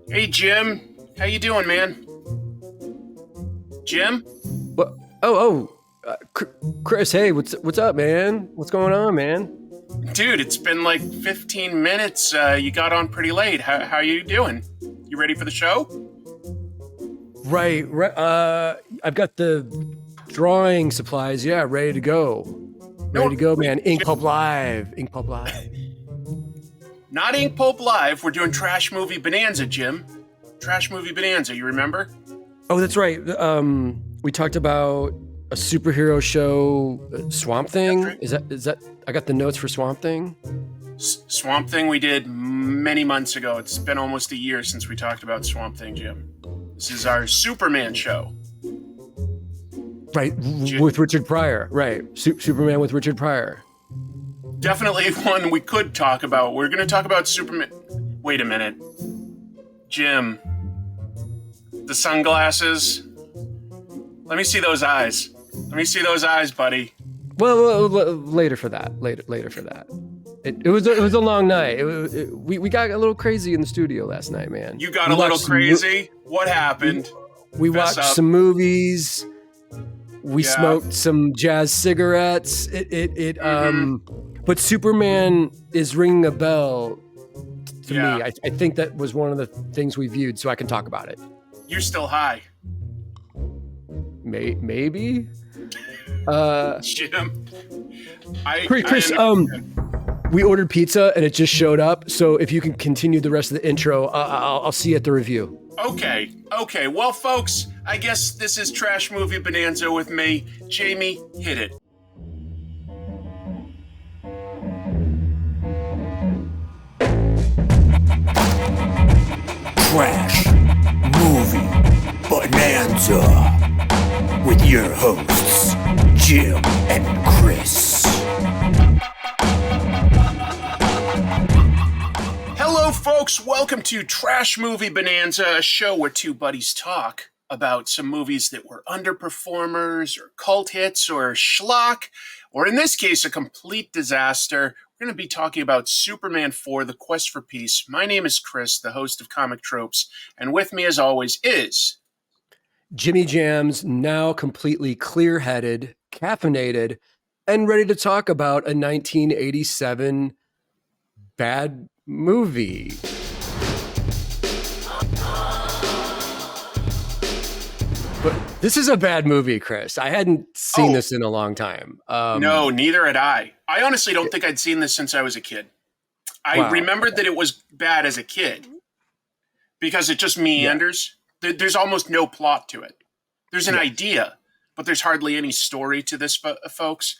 Hey Jim, how you doing, man? Jim? What? Chris. Hey, what's up, man? What's going on, man? Dude, it's been like 15 minutes. You got on pretty late. How you doing? You ready for the show? Right, right. I've got the drawing supplies. Yeah, ready to go. Ready No, to go, wait, man. Ink Jim. Pulp Live. Ink Pulp Live. Not Ink Pulp Live. We're doing Trash Movie Bonanza, Jim. Trash Movie Bonanza, you remember? Oh, that's right. We talked about a superhero show, Swamp That's Thing. right. Is that? I got the notes for Swamp Thing. Swamp Thing we did many months ago. It's been almost a year since we talked about Swamp Thing, Jim. This is our Superman show. Right, Jim. with Richard Pryor. Right, Superman with Richard Pryor. Definitely one we could talk about. We're going to talk about Superman. Wait a minute. Jim, the sunglasses. Let me see those eyes. Let me see those eyes, buddy. Well, later for that. Later for that. It was a long night. We got a little crazy in the studio last night, man. You got We a little watched crazy? What happened? We Fess watched up. some movies. We Yeah. smoked some jazz cigarettes. But Superman is ringing a bell to Yeah. me. I think that was one of the things we viewed, so I can talk about it. You're still high. Maybe. Uh, Jim. I Chris, understand. we ordered pizza and it just showed up. So if you can continue the rest of the intro, I'll see you at the review. Okay. Well, folks, I guess this is Trash Movie Bonanza with me. Jamie, hit it. Trash Movie Bonanza with your hosts, Jim and Chris. Hello, folks. Welcome to Trash Movie Bonanza, a show where two buddies talk about some movies that were underperformers or cult hits or schlock, or in this case, a complete disaster. We're going to be talking about Superman 4, The Quest for Peace. My name is Chris, the host of Comic Tropes, and with me, as always, is... Jimmy Jams, now completely clear-headed, caffeinated, and ready to talk about a 1987 bad movie. But this is a bad movie, Chris. I hadn't seen this in a long time. No, neither had I. I honestly don't think I'd seen this since I was a kid. I Wow. remembered that it was bad as a kid because it just meanders. There's almost no plot to it. There's an idea, but there's hardly any story to this, folks.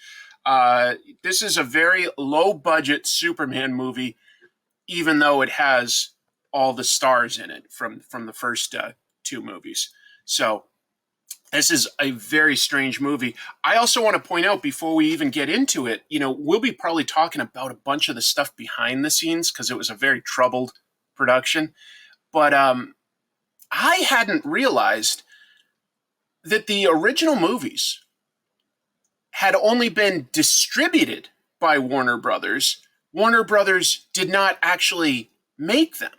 This is a very low-budget Superman movie, even though it has all the stars in it from the first two movies. So this is a very strange movie. I also want to point out before we even get into it, we'll be probably talking about a bunch of the stuff behind the scenes because it was a very troubled production. But I hadn't realized that the original movies had only been distributed by Warner Brothers. Warner Brothers did not actually make them.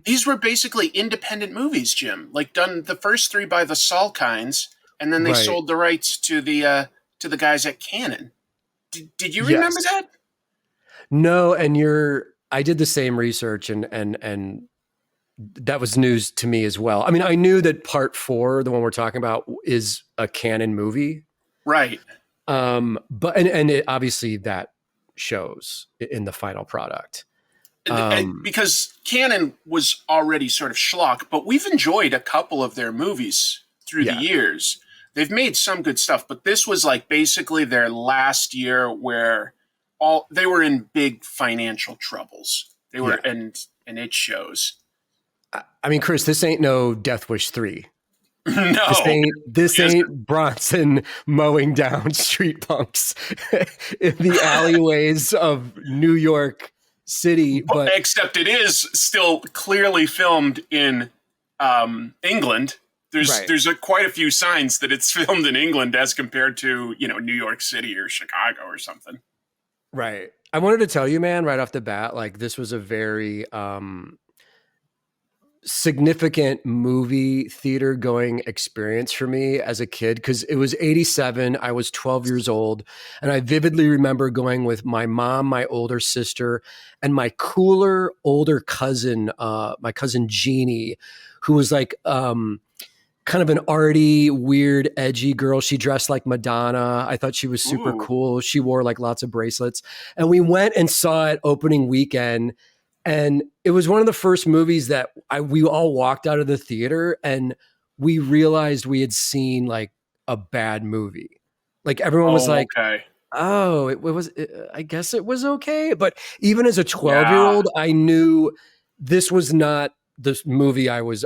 These were basically independent movies, Jim. Like done the first three by the Salkinds, and then they Right. sold the rights to the guys at Canon. Did you remember Yes. that? No, and I did the same research and that was news to me as well. I mean, I knew that part 4, the one we're talking about, is a Canon movie. Right. But it obviously that shows in the final product. Because Canon was already sort of schlock, but we've enjoyed a couple of their movies through the years. They've made some good stuff, but this was like basically their last year where they were in big financial troubles. They were, and it shows. I mean, Chris, this ain't no Death Wish 3. No, This ain't Bronson mowing down street punks in the alleyways of New York City. But except it is still clearly filmed in England. There's quite a few signs that it's filmed in England as compared to New York City or Chicago or something. Right. I wanted to tell you, man, right off the bat, like this was a very significant movie theater going experience for me as a kid, because it was 87. I was 12 years old, and I vividly remember going with my mom, my older sister, and my cooler older cousin, my cousin Jeannie, who was like kind of an arty, weird, edgy girl. She dressed like Madonna. I thought she was super cool. She wore like lots of bracelets, and we went and saw it opening weekend. And it was one of the first movies that we all walked out of the theater and we realized we had seen like a bad movie. Like everyone was like, okay. oh, I guess it was okay. But even as a 12-year-old, I knew this was not the movie I was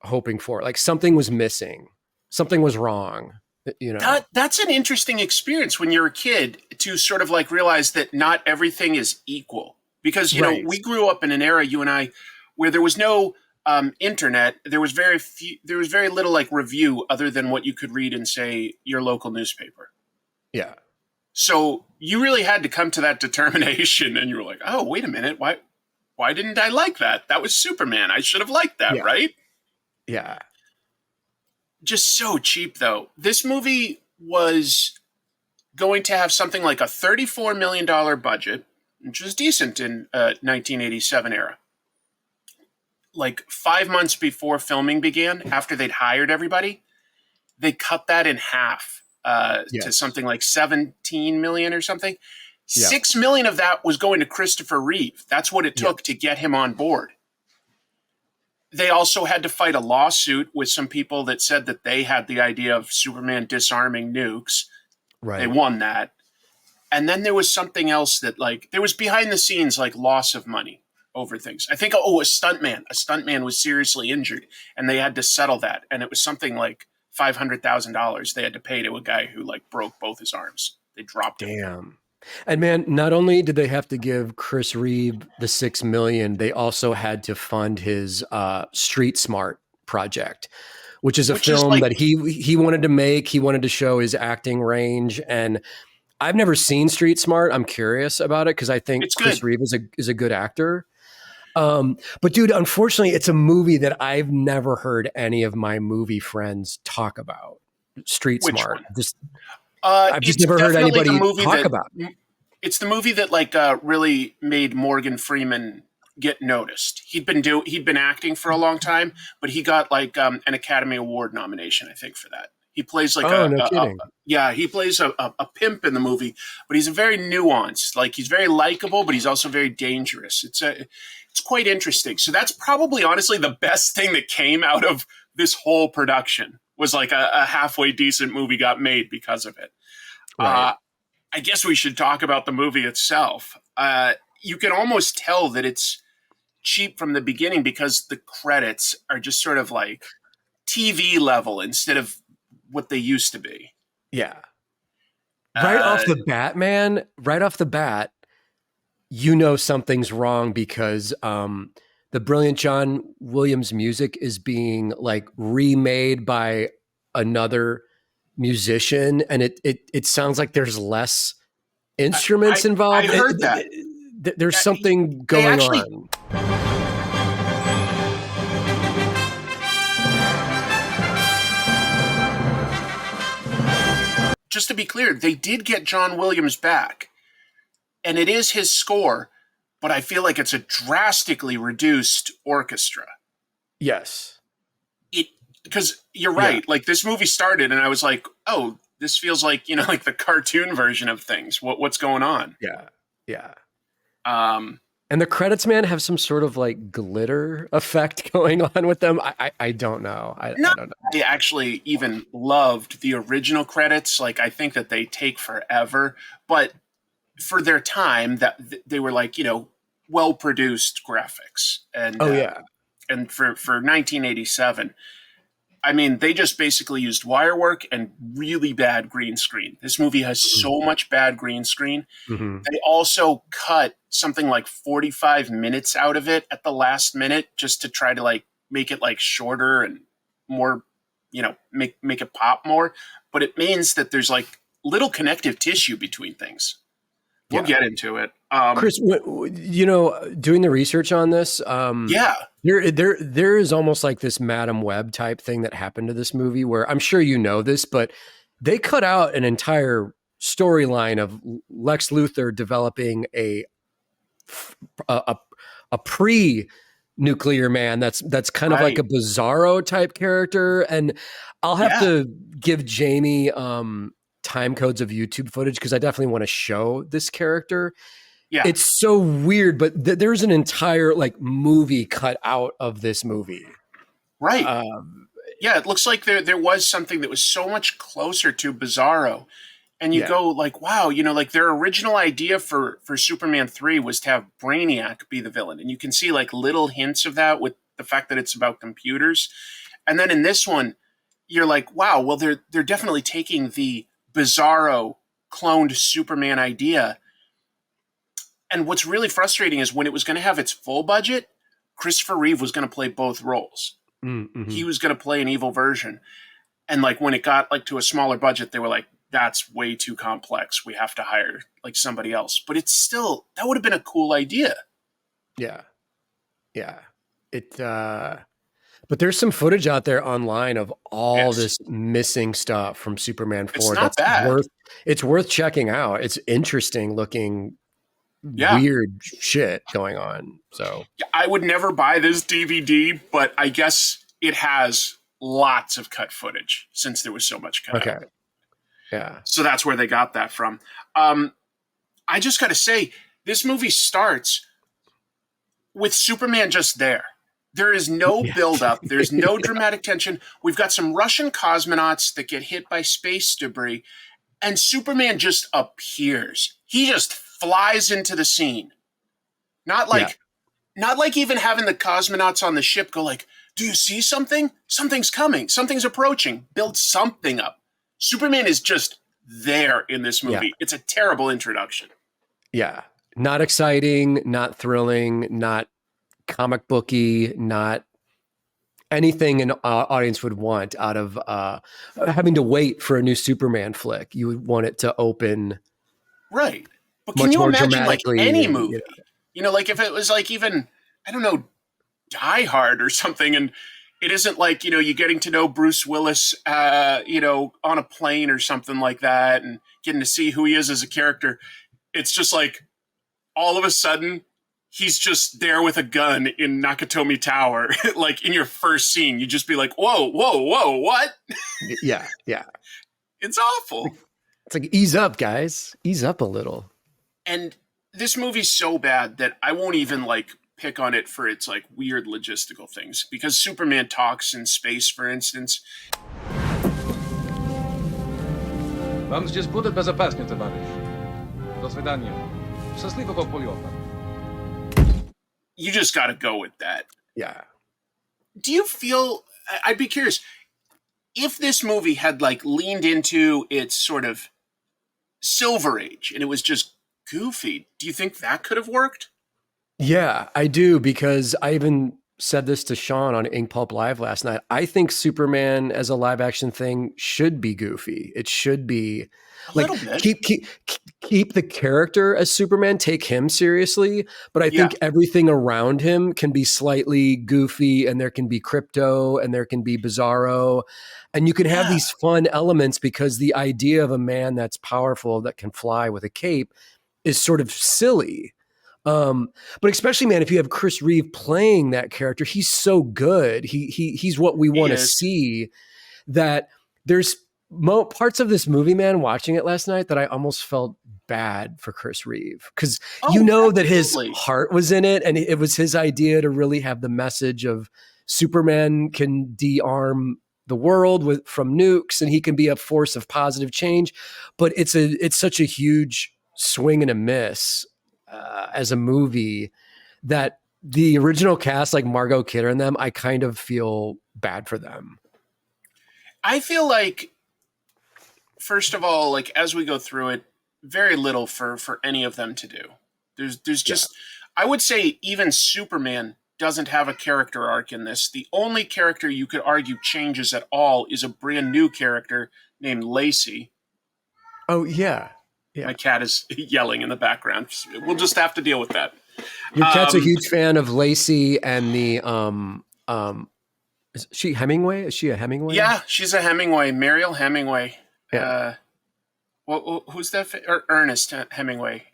hoping for. Like something was missing. Something was wrong. You know, that's an interesting experience when you're a kid to sort of like realize that not everything is equal. Because, you know, we grew up in an era, you and I, where there was no internet. There was very little like review other than what you could read in, say, your local newspaper. Yeah. So you really had to come to that determination, and you were like, oh, wait a minute. Why didn't I like that? That was Superman. I should have liked that, right? Yeah. Just so cheap, though. This movie was going to have something like a $34 million budget, which was decent in 1987 era. Like 5 months before filming began, after they'd hired everybody, they cut that in half to something like 17 million or something. 6 million of that was going to Christopher Reeve. That's what it took to get him on board. They also had to fight a lawsuit with some people that said that they had the idea of Superman disarming nukes. Right. They won that. And then there was something else that, like, there was behind the scenes, like, loss of money over things. I think, a stuntman. A stuntman was seriously injured, and they had to settle that. And it was something like $500,000 they had to pay to a guy who, like, broke both his arms. They dropped him. Damn. And man, not only did they have to give Chris Reeve the $6 million, they also had to fund his Street Smart project, which is a film that he wanted to make. He wanted to show his acting range, and I've never seen Street Smart. I'm curious about it because I think Chris Reeve is a good actor. But dude, unfortunately, it's a movie that I've never heard any of my movie friends talk about. Street Smart. I've just never heard anybody talk about it. It's the movie that like really made Morgan Freeman get noticed. He'd been acting for a long time, but he got like an Academy Award nomination, I think, for that. He plays like he plays a pimp in the movie, but he's a very nuanced. Like he's very likable, but he's also very dangerous. It's quite interesting. So that's probably honestly the best thing that came out of this whole production was like a halfway decent movie got made because of it. Right. I guess we should talk about the movie itself. You can almost tell that it's cheap from the beginning because the credits are just sort of like TV level instead of what they used to be. Yeah. Right off the bat, man, you know something's wrong because the brilliant John Williams music is being like remade by another musician, and it sounds like there's less instruments involved. I heard that. There's something going on. Just to be clear, they did get John Williams back, and it is his score, but I feel like it's a drastically reduced orchestra. Yes. Because you're right. Yeah. Like this movie started and I was like, oh, this feels like, you know, like the cartoon version of things. What's going on? Yeah. Yeah. And the credits, man, have some sort of like glitter effect going on with them. I don't know. I don't know. I actually even loved the original credits. Like I think that they take forever, but for their time that they were like, you know, well-produced graphics. And and for 1987, I mean, they just basically used wire work and really bad green screen. This movie has so much bad green screen. Mm-hmm. They also cut something like 45 minutes out of it at the last minute just to try to like make it like shorter and more, you know, make it pop more. But it means that there's like little connective tissue between things. We'll get into it. Chris, you know, doing the research on this, There is almost like this Madam Web type thing that happened to this movie where I'm sure you know this, but they cut out an entire storyline of Lex Luthor developing a pre-nuclear man that's kind of like a Bizarro type character. And I'll have to give Jamie time codes of YouTube footage because I definitely want to show this character. Yeah. It's so weird, but there's an entire like movie cut out of this movie. Right. Yeah, it looks like there was something that was so much closer to Bizarro. And you go like, wow, you know, like their original idea for Superman 3 was to have Brainiac be the villain. And you can see like little hints of that with the fact that it's about computers. And then in this one, you're like, wow, well, they're definitely taking the Bizarro cloned Superman idea. And what's really frustrating is when it was going to have its full budget, Christopher Reeve was going to play both roles. Mm-hmm. He was going to play an evil version. And like when it got like to a smaller budget, they were like, that's way too complex. We have to hire like somebody else. But it's still, that would have been a cool idea. Yeah. Yeah. But there's some footage out there online of all this missing stuff from Superman 4. It's not bad. It's worth checking out. It's interesting looking, weird shit going on. So I would never buy this DVD, but I guess it has lots of cut footage since there was so much cut. Okay. Yeah. So that's where they got that from. I just got to say, this movie starts with Superman just there. There is no buildup. There's no dramatic tension. We've got some Russian cosmonauts that get hit by space debris, and Superman just appears. He just flies into the scene. Not like even having the cosmonauts on the ship go like, do you see something? Something's coming. Something's approaching. Build something up. Superman is just there in this movie. It's a terrible introduction. Yeah. Not exciting, not thrilling, not comic booky, not anything an audience would want out of having to wait for a new Superman flick. You would want it to open. Right. But can you imagine like any movie? You know, like if it was like even, I don't know, Die Hard or something, and it isn't like, you know, you getting to know Bruce Willis, you know, on a plane or something like that and getting to see who he is as a character. It's just like all of a sudden he's just there with a gun in Nakatomi Tower. Like in your first scene, you just be like, whoa, what? Yeah. It's awful. It's like, ease up, guys. Ease up a little. And this movie's so bad that I won't even like pick on it for its like weird logistical things, because Superman talks in space, for instance. Вам здесь будет безопаснее, товарищ. До свидания. Счастливого полета. You just got to go with that. Yeah. Do you feel, I'd be curious, if this movie had like leaned into its sort of Silver Age and it was just goofy, do you think that could have worked? Yeah, I do, because I even said this to Sean on Ink Pulp Live last night. I think Superman as a live action thing should be goofy. It should be like keep the character as Superman, take him seriously, but I think everything around him can be slightly goofy, and there can be Crypto and there can be Bizarro, and you can have these fun elements because the idea of a man that's powerful that can fly with a cape is sort of silly. But especially, man, if you have Chris Reeve playing that character, he's so good. He's what we want to see. That there's parts of this movie, man, watching it last night, that I almost felt bad for Chris Reeve, because that his heart was in it, and it was his idea to really have the message of Superman can de-arm the world from nukes, and he can be a force of positive change. But it's such a huge swing and a miss. As a movie, that the original cast, like Margot Kidder and them, I kind of feel bad for them. I feel like, first of all, like as we go through it, very little for any of them to do. There's just, I would say even Superman doesn't have a character arc in this. The only character you could argue changes at all is a brand new character named Lacey. Oh, yeah. My cat is yelling in the background. We'll just have to deal with that. Your cat's a huge fan of Lacey and the is she Hemingway? Is she a Hemingway? Yeah, she's a Hemingway, Mariel Hemingway. Yeah. Who's that? Ernest Hemingway.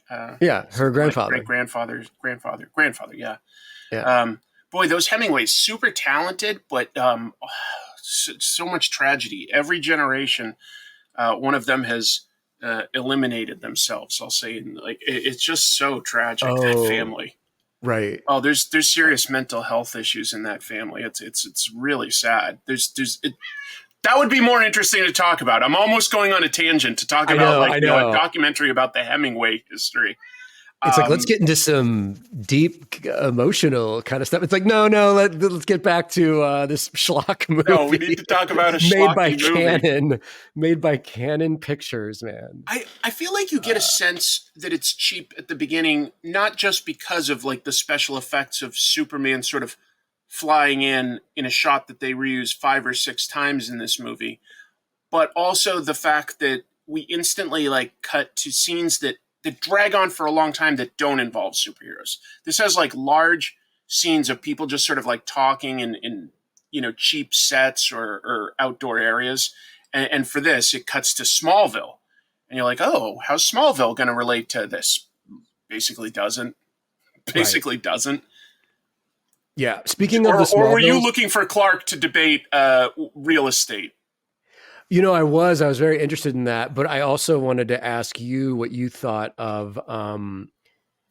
Yeah, her grandfather. Great grandfather. Yeah. Yeah. Boy, those Hemingways, super talented, but so much tragedy. Every generation, one of them has eliminated themselves. I'll say, and like it's just so tragic, that family. Right. Oh, there's serious mental health issues in that family. It's really sad. That would be more interesting to talk about. I'm almost going on a tangent to talk about a documentary about the Hemingway history. It's like, let's get into some deep emotional kind of stuff. It's like, no, let's get back to this schlock movie. No, we need to talk about a schlocky movie. Made by Canon Pictures, man. I feel like you get a sense that it's cheap at the beginning, not just because of like the special effects of Superman sort of flying in a shot that they reuse 5 or 6 times in this movie, but also the fact that we instantly like cut to scenes that drag on for a long time that don't involve superheroes. This has like large scenes of people just sort of like talking in cheap sets or outdoor areas. And for this, it cuts to Smallville. And you're like, oh, how's Smallville going to relate to this? Basically doesn't. Doesn't. Yeah. Speaking of the Smallville. Or were you looking for Clark to debate real estate? I was very interested in that, but I also wanted to ask you what you thought of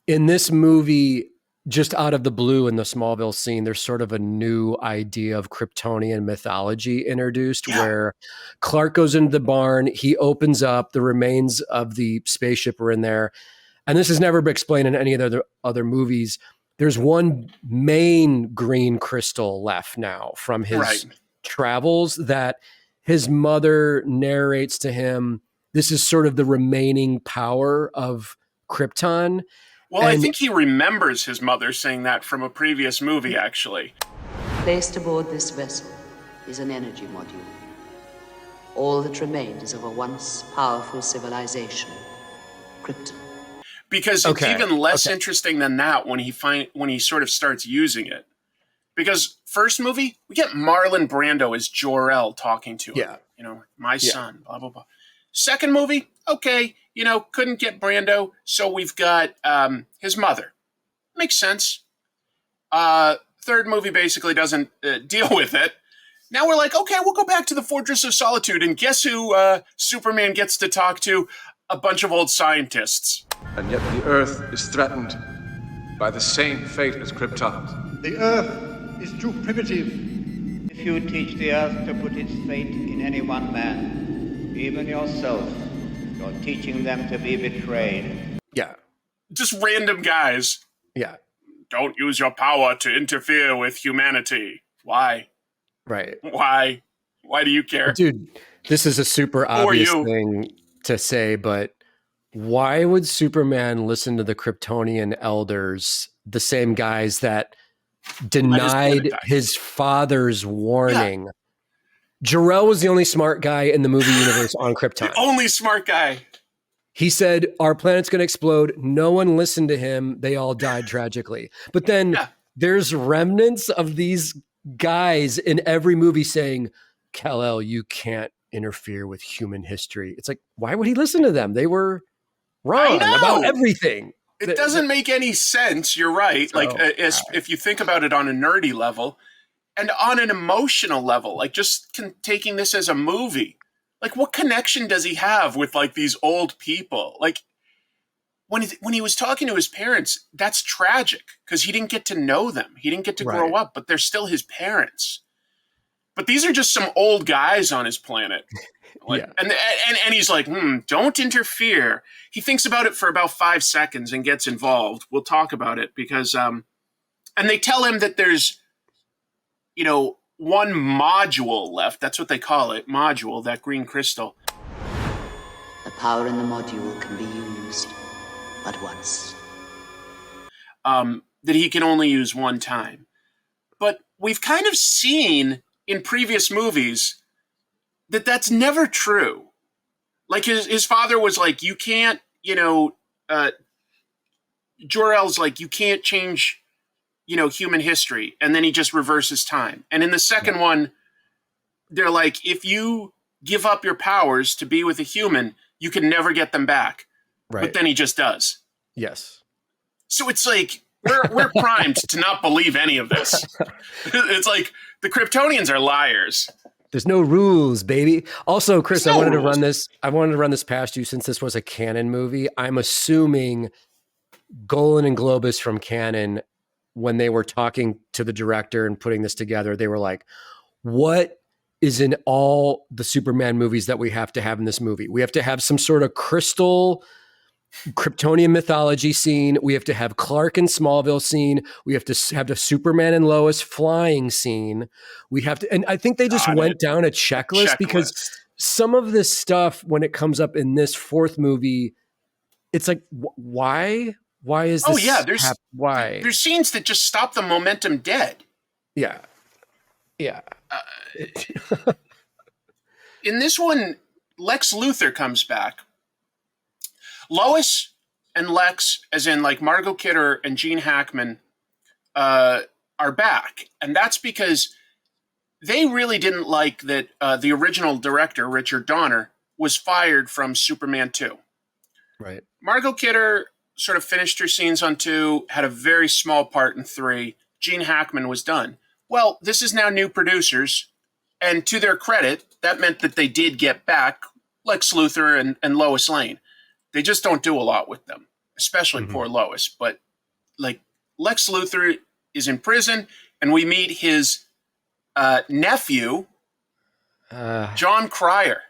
in this movie, just out of the blue in the Smallville scene, there's sort of a new idea of Kryptonian mythology introduced where Clark goes into the barn, he opens up, the remains of the spaceship are in there. And this has never been explained in any of the other movies. There's one main green crystal left now from his travels that his mother narrates to him. This is sort of the remaining power of Krypton. Well, I think he remembers his mother saying that from a previous movie, actually. Placed aboard this vessel is an energy module. All that remains of a once powerful civilization, Krypton. Because it's even less interesting than that when he sort of starts using it. Because first movie, we get Marlon Brando as Jor-El talking to him. Yeah. My son, blah, blah, blah. Second movie, okay, couldn't get Brando, so we've got his mother. Makes sense. Third movie basically doesn't deal with it. Now we're like, okay, we'll go back to the Fortress of Solitude, and guess who Superman gets to talk to? A bunch of old scientists. And yet the Earth is threatened by the same fate as Krypton. The Earth is too primitive. If you teach the Earth to put its fate in any one man, even yourself, you're teaching them to be betrayed. Yeah. Just random guys. Yeah. Don't use your power to interfere with humanity. Why? Right. Why? Why do you care? Dude, this is a super obvious thing to say, but why would Superman listen to the Kryptonian elders, the same guys that denied his father's warning? Yeah. Jor-El was the only smart guy in the movie universe on Krypton. The only smart guy. He said, our planet's going to explode. No one listened to him. They all died tragically. But then there's remnants of these guys in every movie saying, Kal-El, you can't interfere with human history. It's like, why would he listen to them? They were wrong about everything. It doesn't make any sense. You're right. If you think about it on a nerdy level and on an emotional level, like just taking this as a movie, like what connection does he have with like these old people? Like when he was talking to his parents, that's tragic because he didn't get to know them. He didn't get to grow up, but they're still his parents. But these are just some old guys on his planet. And he's like, don't interfere. He thinks about it for about 5 seconds and gets involved. We'll talk about it because, and they tell him that there's, one module left. That's what they call it. Module, that green crystal. The power in the module can be used but once. That he can only use one time. But we've kind of seen in previous movies that that's never true. Like his father was like, you can't, Jor-El's like, you can't change, human history, and then he just reverses time. And in the second one, they're like, if you give up your powers to be with a human, you can never get them back. Right. But then he just does. Yes. So it's like we're primed to not believe any of this. It's like the Kryptonians are liars. There's no rules, baby. Also, Chris, There's I no wanted rules. to run this past you since this was a Canon movie. I'm assuming Golan and Globus from Canon, when they were talking to the director and putting this together, they were like, what is in all the Superman movies that we have to have in this movie? We have to have some sort of crystal Kryptonian mythology scene. We have to have Clark and Smallville scene. We have to have the Superman and Lois flying scene. We have to, and I think they just went down a checklist because some of this stuff, when it comes up in this fourth movie, it's like, why? Why is this? Oh yeah, why? There's scenes that just stop the momentum dead. Yeah. In this one, Lex Luthor comes back. Lois and Lex, as in like Margot Kidder and Gene Hackman, are back. And that's because they really didn't like that the original director, Richard Donner, was fired from Superman 2. Right. Margot Kidder sort of finished her scenes on 2, had a very small part in 3. Gene Hackman was done. Well, this is now new producers. And to their credit, that meant that they did get back Lex Luthor and Lois Lane. They just don't do a lot with them, especially poor Lois. But like Lex Luthor is in prison, and we meet his nephew, John Cryer.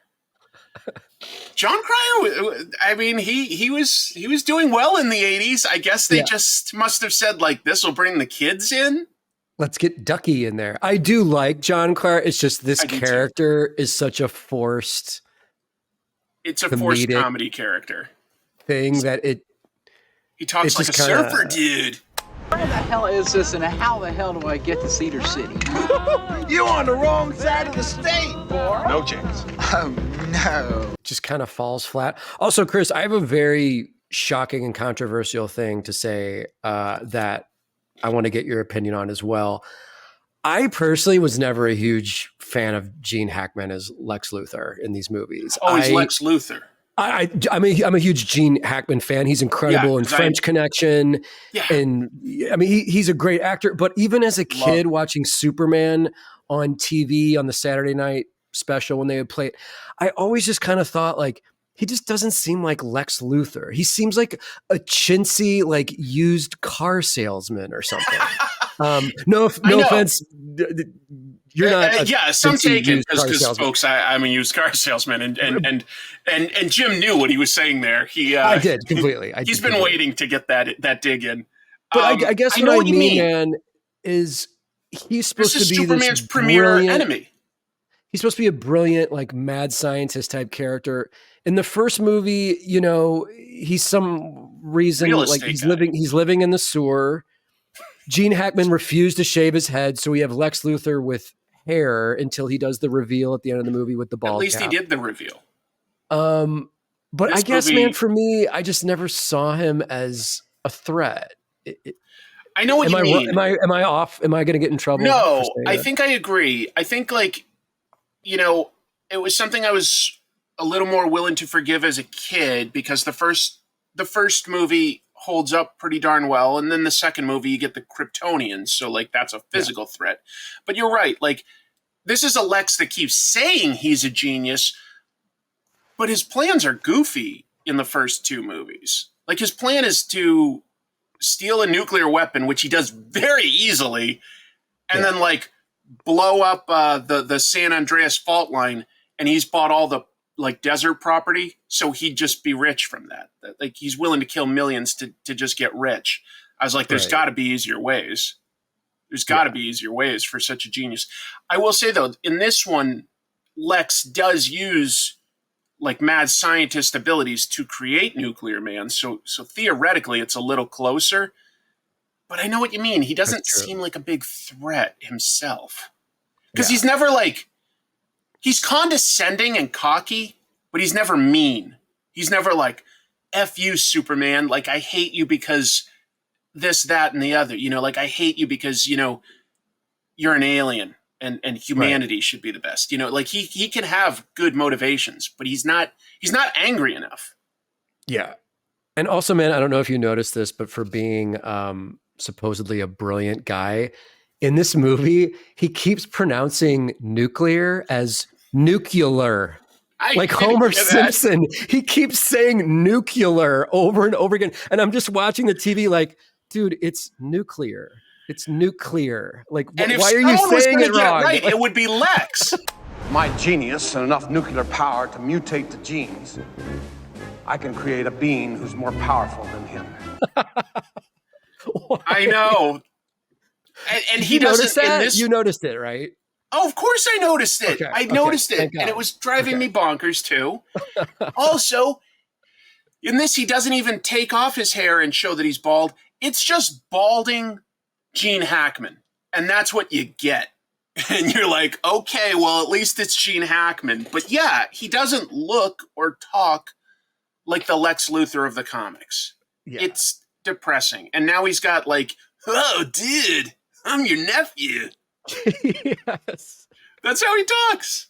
John Cryer, I mean, he was doing well in the 80s. I guess they just must have said, like, this will bring the kids in. Let's get Ducky in there. I do like John Cryer. It's just this character is such a forced... It's a forced comedy character thing that he talks like a surfer dude. Where the hell is this, and how the hell do I get to Cedar City? You on the wrong side of the state, boy. No chance. Oh, no. just kind of falls flat. Also, Chris, I have a very shocking and controversial thing to say that I want to get your opinion on as well. I personally was never a huge fan of Gene Hackman as Lex Luthor in these movies. Oh, he's Lex Luthor. I'm a huge Gene Hackman fan. He's incredible in French Connection. Yeah. And I mean, he's a great actor. But even as a kid watching Superman on TV on the Saturday night special when they would play it, I always just kind of thought like, he just doesn't seem like Lex Luthor. He seems like a chintzy, like used car salesman or something. No offense. You're not. Some taken because folks, I'm a used car salesman, and Jim knew what he was saying there. I did completely. He's been waiting to get that dig in. But I guess what I mean, man, is he's supposed to be Superman's this premier enemy. He's supposed to be a brilliant, like mad scientist type character. In the first movie, you know, he's some reason like he's living in the sewer. Gene Hackman refused to shave his head, so we have Lex Luthor with hair until he does the reveal at the end of the movie with the bald At least cap. he did the reveal. But This I guess, movie- man, for me, I just never saw him as a threat. I know what you mean. Am I off? Am I going to get in trouble? No, I think I agree. I think, like, you know, it was something I was a little more willing to forgive as a kid because the first movie holds up pretty darn well, and then the second movie you get the Kryptonians, so like that's a physical threat. But you're right, like this is a Lex that keeps saying he's a genius, but his plans are goofy in the first two movies. Like his plan is to steal a nuclear weapon, which he does very easily, and then like blow up the San Andreas fault line, and he's bought all the like desert property, so he'd just be rich from that. Like he's willing to kill millions to just get rich. I was like, there's got to be easier ways. There's got to be easier ways for such a genius. I will say though, in this one, Lex does use like mad scientist abilities to create Nuclear Man. So theoretically, it's a little closer. But I know what you mean. He doesn't seem like a big threat himself because he's never like. He's condescending and cocky, but he's never mean. He's never like, F you, Superman. Like, I hate you because this, that, and the other. You know, like, I hate you because, you know, you're an alien and humanity should be the best. You know, like he can have good motivations, but he's not angry enough. Yeah. And also, man, I don't know if you noticed this, but for being supposedly a brilliant guy in this movie, he keeps pronouncing nuclear as nuclear. Like Homer Simpson, he keeps saying nuclear over and over again. And I'm just watching the TV like, dude, it's nuclear. It's nuclear. Like, why are you saying it wrong? Right, it would be Lex. My genius and enough nuclear power to mutate the genes. I can create a being who's more powerful than him. I know. And he doesn't in this. You noticed it, right? Oh, of course I noticed it. Okay, I noticed it, God. and it was driving me bonkers too. Also, in this, he doesn't even take off his hair and show that he's bald. It's just balding Gene Hackman, and that's what you get. And you're like, okay, well, at least it's Gene Hackman. But yeah, he doesn't look or talk like the Lex Luthor of the comics. Yeah. It's depressing. And now he's got like, oh, dude, I'm your nephew. Yes. That's how he talks.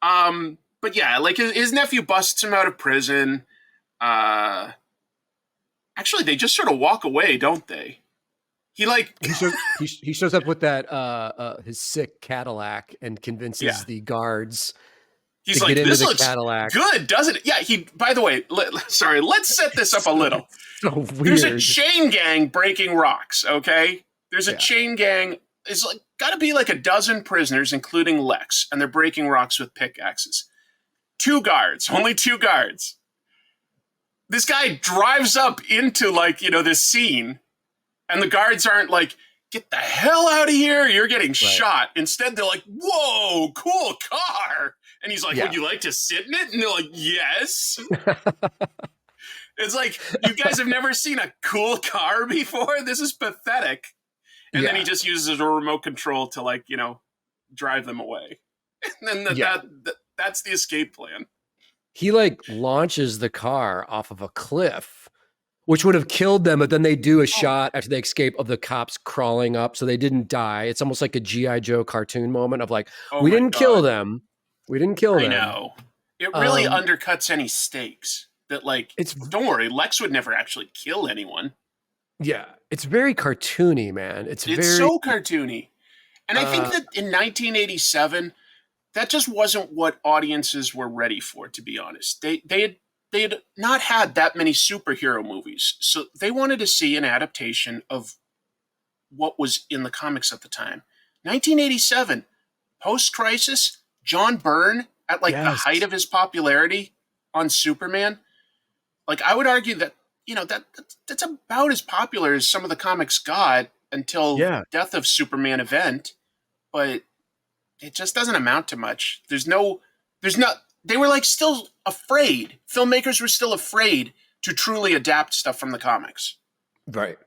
But yeah, like his nephew busts him out of prison. Actually, they just sort of walk away, don't they? He shows up with that his sick Cadillac and convinces the guards. He's like, this looks Cadillac. Good, doesn't it? Yeah, by the way, let's set this up a little. So weird. There's a chain gang breaking rocks, okay? There's a chain gang. It's like got to be like a dozen prisoners, including Lex, and they're breaking rocks with pickaxes. Only two guards. This guy drives up into this scene, and the guards aren't like, get the hell out of here, you're getting shot. Instead, they're like, whoa, cool car. And he's like, would you like to sit in it? And they're like, yes. It's like, you guys have never seen a cool car before? This is pathetic. And then he just uses a remote control to drive them away. And then that's the escape plan. He launches the car off of a cliff, which would have killed them, but then they do a shot after they escape of the cops crawling up, so they didn't die. It's almost like a G.I. Joe cartoon moment of we didn't kill them. We didn't kill them. I know. It really undercuts any stakes. That don't worry, Lex would never actually kill anyone. Yeah, it's very cartoony, man. It's so cartoony. And I think that in 1987, that just wasn't what audiences were ready for, to be honest. They had not had that many superhero movies, so they wanted to see an adaptation of what was in the comics at the time. 1987, post-crisis, John Byrne, at the height of his popularity on Superman, I would argue that, that's about as popular as some of the comics got until Death of Superman event, but it just doesn't amount to much. They were still afraid. Filmmakers were still afraid to truly adapt stuff from the comics. Right.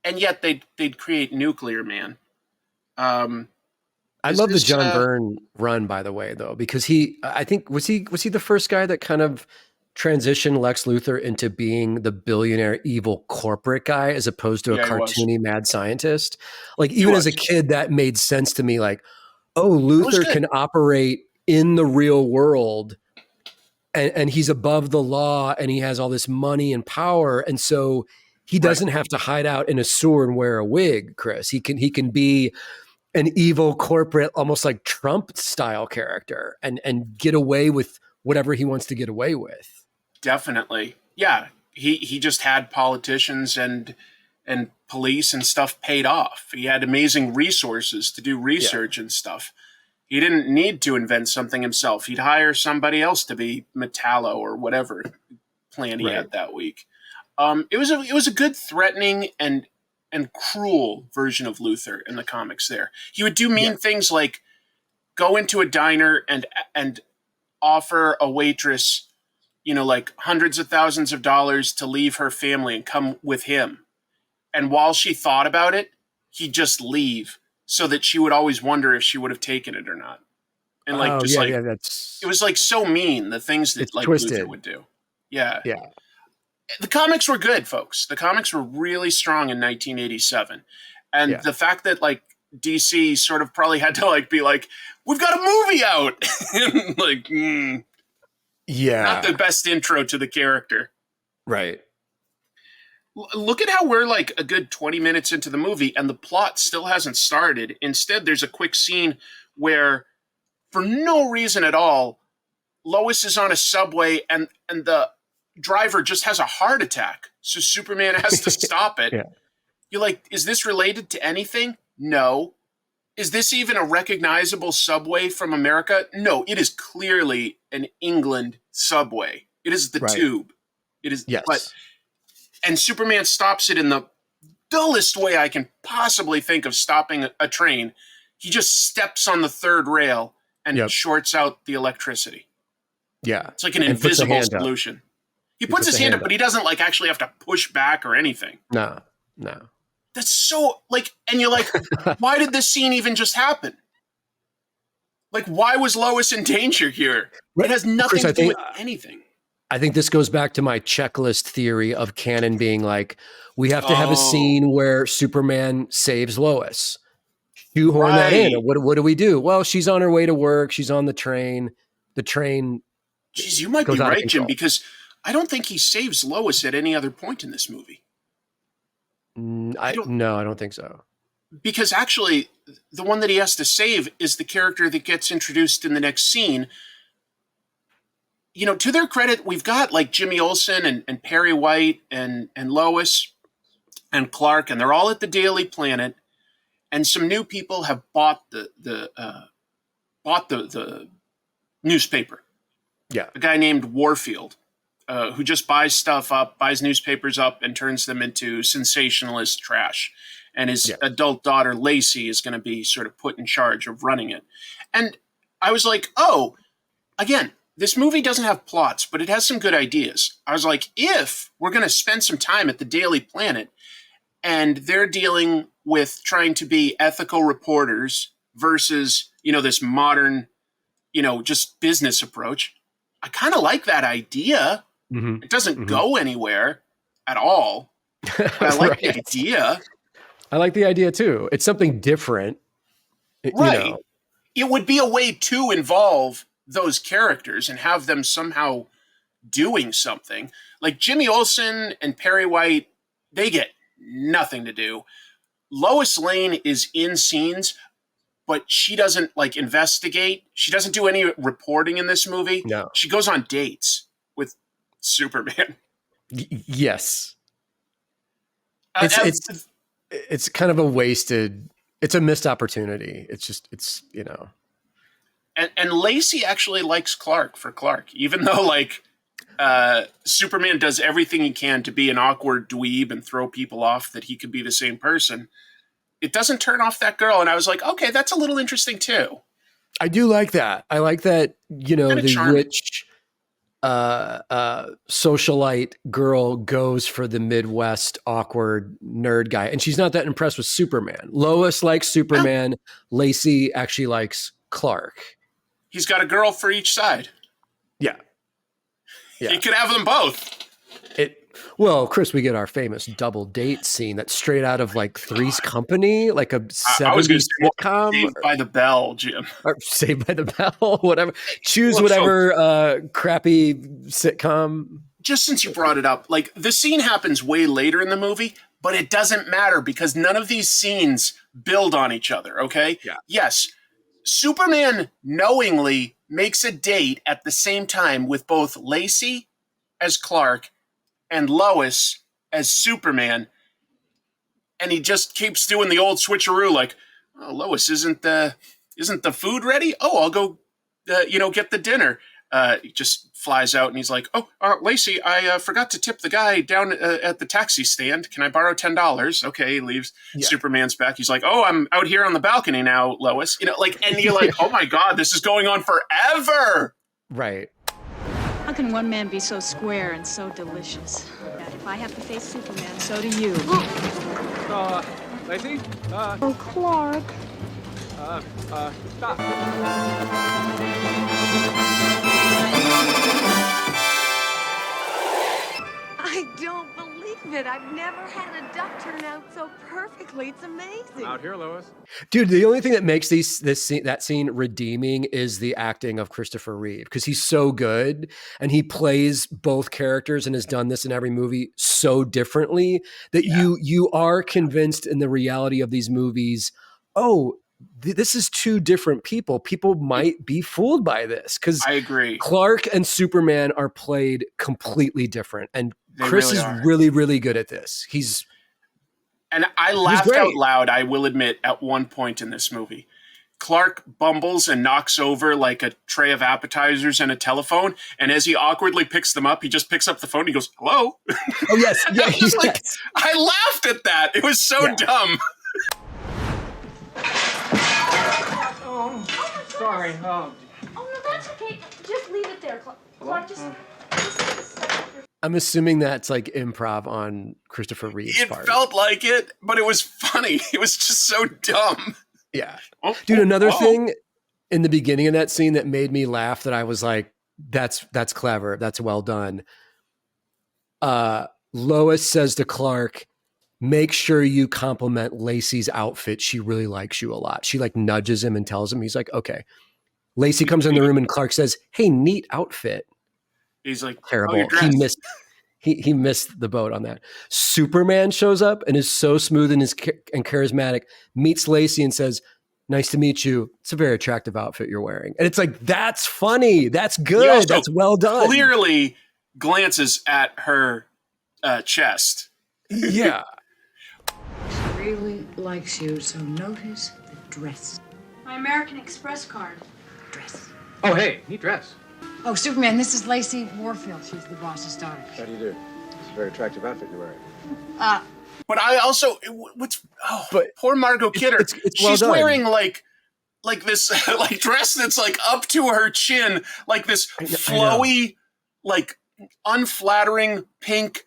And yet they'd create Nuclear Man. I love the John Byrne run, by the way, though, because I think was he the first guy that kind of transitioned Lex Luthor into being the billionaire evil corporate guy as opposed to a cartoony mad scientist. Even as a kid, that made sense to me. Luthor can operate in the real world and he's above the law and he has all this money and power. And so he doesn't have to hide out in a sewer and wear a wig, Chris. He can be an evil corporate, almost like Trump style character and get away with whatever he wants to get away with. Definitely. Yeah. He just had politicians and police and stuff paid off. He had amazing resources to do research and stuff. He didn't need to invent something himself. He'd hire somebody else to be Metallo or whatever plan he had that week. It was a good, threatening and cruel version of Luthor in the comics there. He would do mean things like go into a diner and offer a waitress, hundreds of thousands of dollars to leave her family and come with him. And while she thought about it, he'd just leave so that she would always wonder if she would have taken it or not. And it was so mean, the things that Luthor would do. Yeah. Yeah. The comics were good, folks. The comics were really strong in 1987. And the fact that, like, DC sort of probably had to, like, be like, we've got a movie out! Like, not the best intro to the character. Right. Look at how we're, like, a good 20 minutes into the movie, and the plot still hasn't started. Instead, there's a quick scene where, for no reason at all, Lois is on a subway, and the driver just has a heart attack. So Superman has to stop it. You're like, is this related to anything? No. Is this even a recognizable subway from America? No, it is clearly an England subway. It is the tube. It is. Yes. And Superman stops it in the dullest way I can possibly think of stopping a train. He just steps on the third rail and shorts out the electricity. Yeah. It's like an invisible solution. He puts his hand up, but he doesn't like actually have to push back or anything. No. That's so like, and you're like, why did this scene even just happen? Like, why was Lois in danger here? It has nothing to do with anything. I think this goes back to my checklist theory of Canon being like, we have to have a scene where Superman saves Lois. Shoehorn that in. What do we do? Well, she's on her way to work. She's on the train. The train. Jeez, you might be right, Jim, because I don't think he saves Lois at any other point in this movie. I don't think so. Because actually, the one that he has to save is the character that gets introduced in the next scene. You know, to their credit, we've got like Jimmy Olsen and Perry White and Lois and Clark, and they're all at the Daily Planet. And some new people have bought the newspaper. Yeah, a guy named Warfield, who just buys newspapers up, and turns them into sensationalist trash. And his adult daughter, Lacey, is going to be sort of put in charge of running it. And I was like, oh, again, this movie doesn't have plots, but it has some good ideas. I was like, if we're going to spend some time at the Daily Planet and they're dealing with trying to be ethical reporters versus, you know, this modern, you know, just business approach, I kind of like that idea. It doesn't go anywhere at all. But I like the idea. I like the idea too. It's something different. Right. You know. It would be a way to involve those characters and have them somehow doing something. Like Jimmy Olsen and Perry White, they get nothing to do. Lois Lane is in scenes, but she doesn't like investigate. She doesn't do any reporting in this movie. No. She goes on dates with Superman. Yes. It's kind of a wasted, it's a missed opportunity. It's you know. And Lacey actually likes Clark for Clark, even though like Superman does everything he can to be an awkward dweeb and throw people off that he could be the same person. It doesn't turn off that girl. And I was like, okay, that's a little interesting too. I do like that. I like that, you know, Kinda the charming. rich socialite girl goes for the Midwest awkward nerd guy. And she's not that impressed with Superman. Lois likes Superman. Lacey actually likes Clark. He's got a girl for each side. Yeah. He could have them both. Well, Chris, we get our famous double date scene that's straight out of like Three's Company, like a 70s sitcom. Saved by the Bell, Jim. Or Saved by the Bell, whatever. Choose whatever crappy sitcom. Just since you brought it up, like the scene happens way later in the movie, but it doesn't matter because none of these scenes build on each other, okay? Yeah. Yes, Superman knowingly makes a date at the same time with both Lacey as Clark and Lois as Superman, and he just keeps doing the old switcheroo, like, "Oh, Lois, isn't the food ready? Oh, I'll go, get the dinner." He just flies out, and he's like, "Oh, Lacey, I forgot to tip the guy down at the taxi stand. Can I borrow $10? Okay, he leaves. Yeah. Superman's back. He's like, "Oh, I'm out here on the balcony now, Lois." You know, like, and you're like, "Oh my God, this is going on forever." Right. How can one man be so square and so delicious? That if I have to face Superman, so do you. Lacey? Oh, Clark. Stop. I believe it. I've never had a duck turn out so perfectly. It's amazing. Out here, Lois. Dude, the only thing that makes that scene redeeming is the acting of Christopher Reeve, because he's so good and he plays both characters and has done this in every movie so differently that you are convinced in the reality of these movies. Oh, this is two different people. People might be fooled by this because I agree. Clark and Superman are played completely different, and Chris is really, really good at this. And I laughed out loud, I will admit, at one point in this movie. Clark bumbles and knocks over like a tray of appetizers and a telephone, and as he awkwardly picks them up, he just picks up the phone and he goes, "Hello?" Oh, yes. Yeah, I laughed at that. It was so dumb. Sorry. Oh, no, that's okay. Just leave it there, Clark. Just I'm assuming that's like improv on Christopher Reeve's part. It felt like it, but it was funny. It was just so dumb. Yeah. Dude, another thing in the beginning of that scene that made me laugh that I was like, that's clever. That's well done. Lois says to Clark, make sure you compliment Lacey's outfit. She really likes you a lot. She like nudges him and tells him, he's like, okay. Lacey comes in the room and Clark says, hey, neat outfit. He's like, terrible. He missed the boat on that. Superman shows up and is so smooth and charismatic, meets Lacey and says, nice to meet you. It's a very attractive outfit you're wearing. And it's like, that's funny. That's good. That's well done. Clearly glances at her chest. Yeah. She really likes you, so notice the dress. My American Express card. Dress. Oh, hey, neat dress. Oh, Superman, this is Lacey Warfield. She's the boss's daughter. How do you do? It's a very attractive outfit you're wearing. But I also, poor Margot Kidder. It's well She's done. wearing like this like dress that's like up to her chin, like this flowy, like unflattering pink,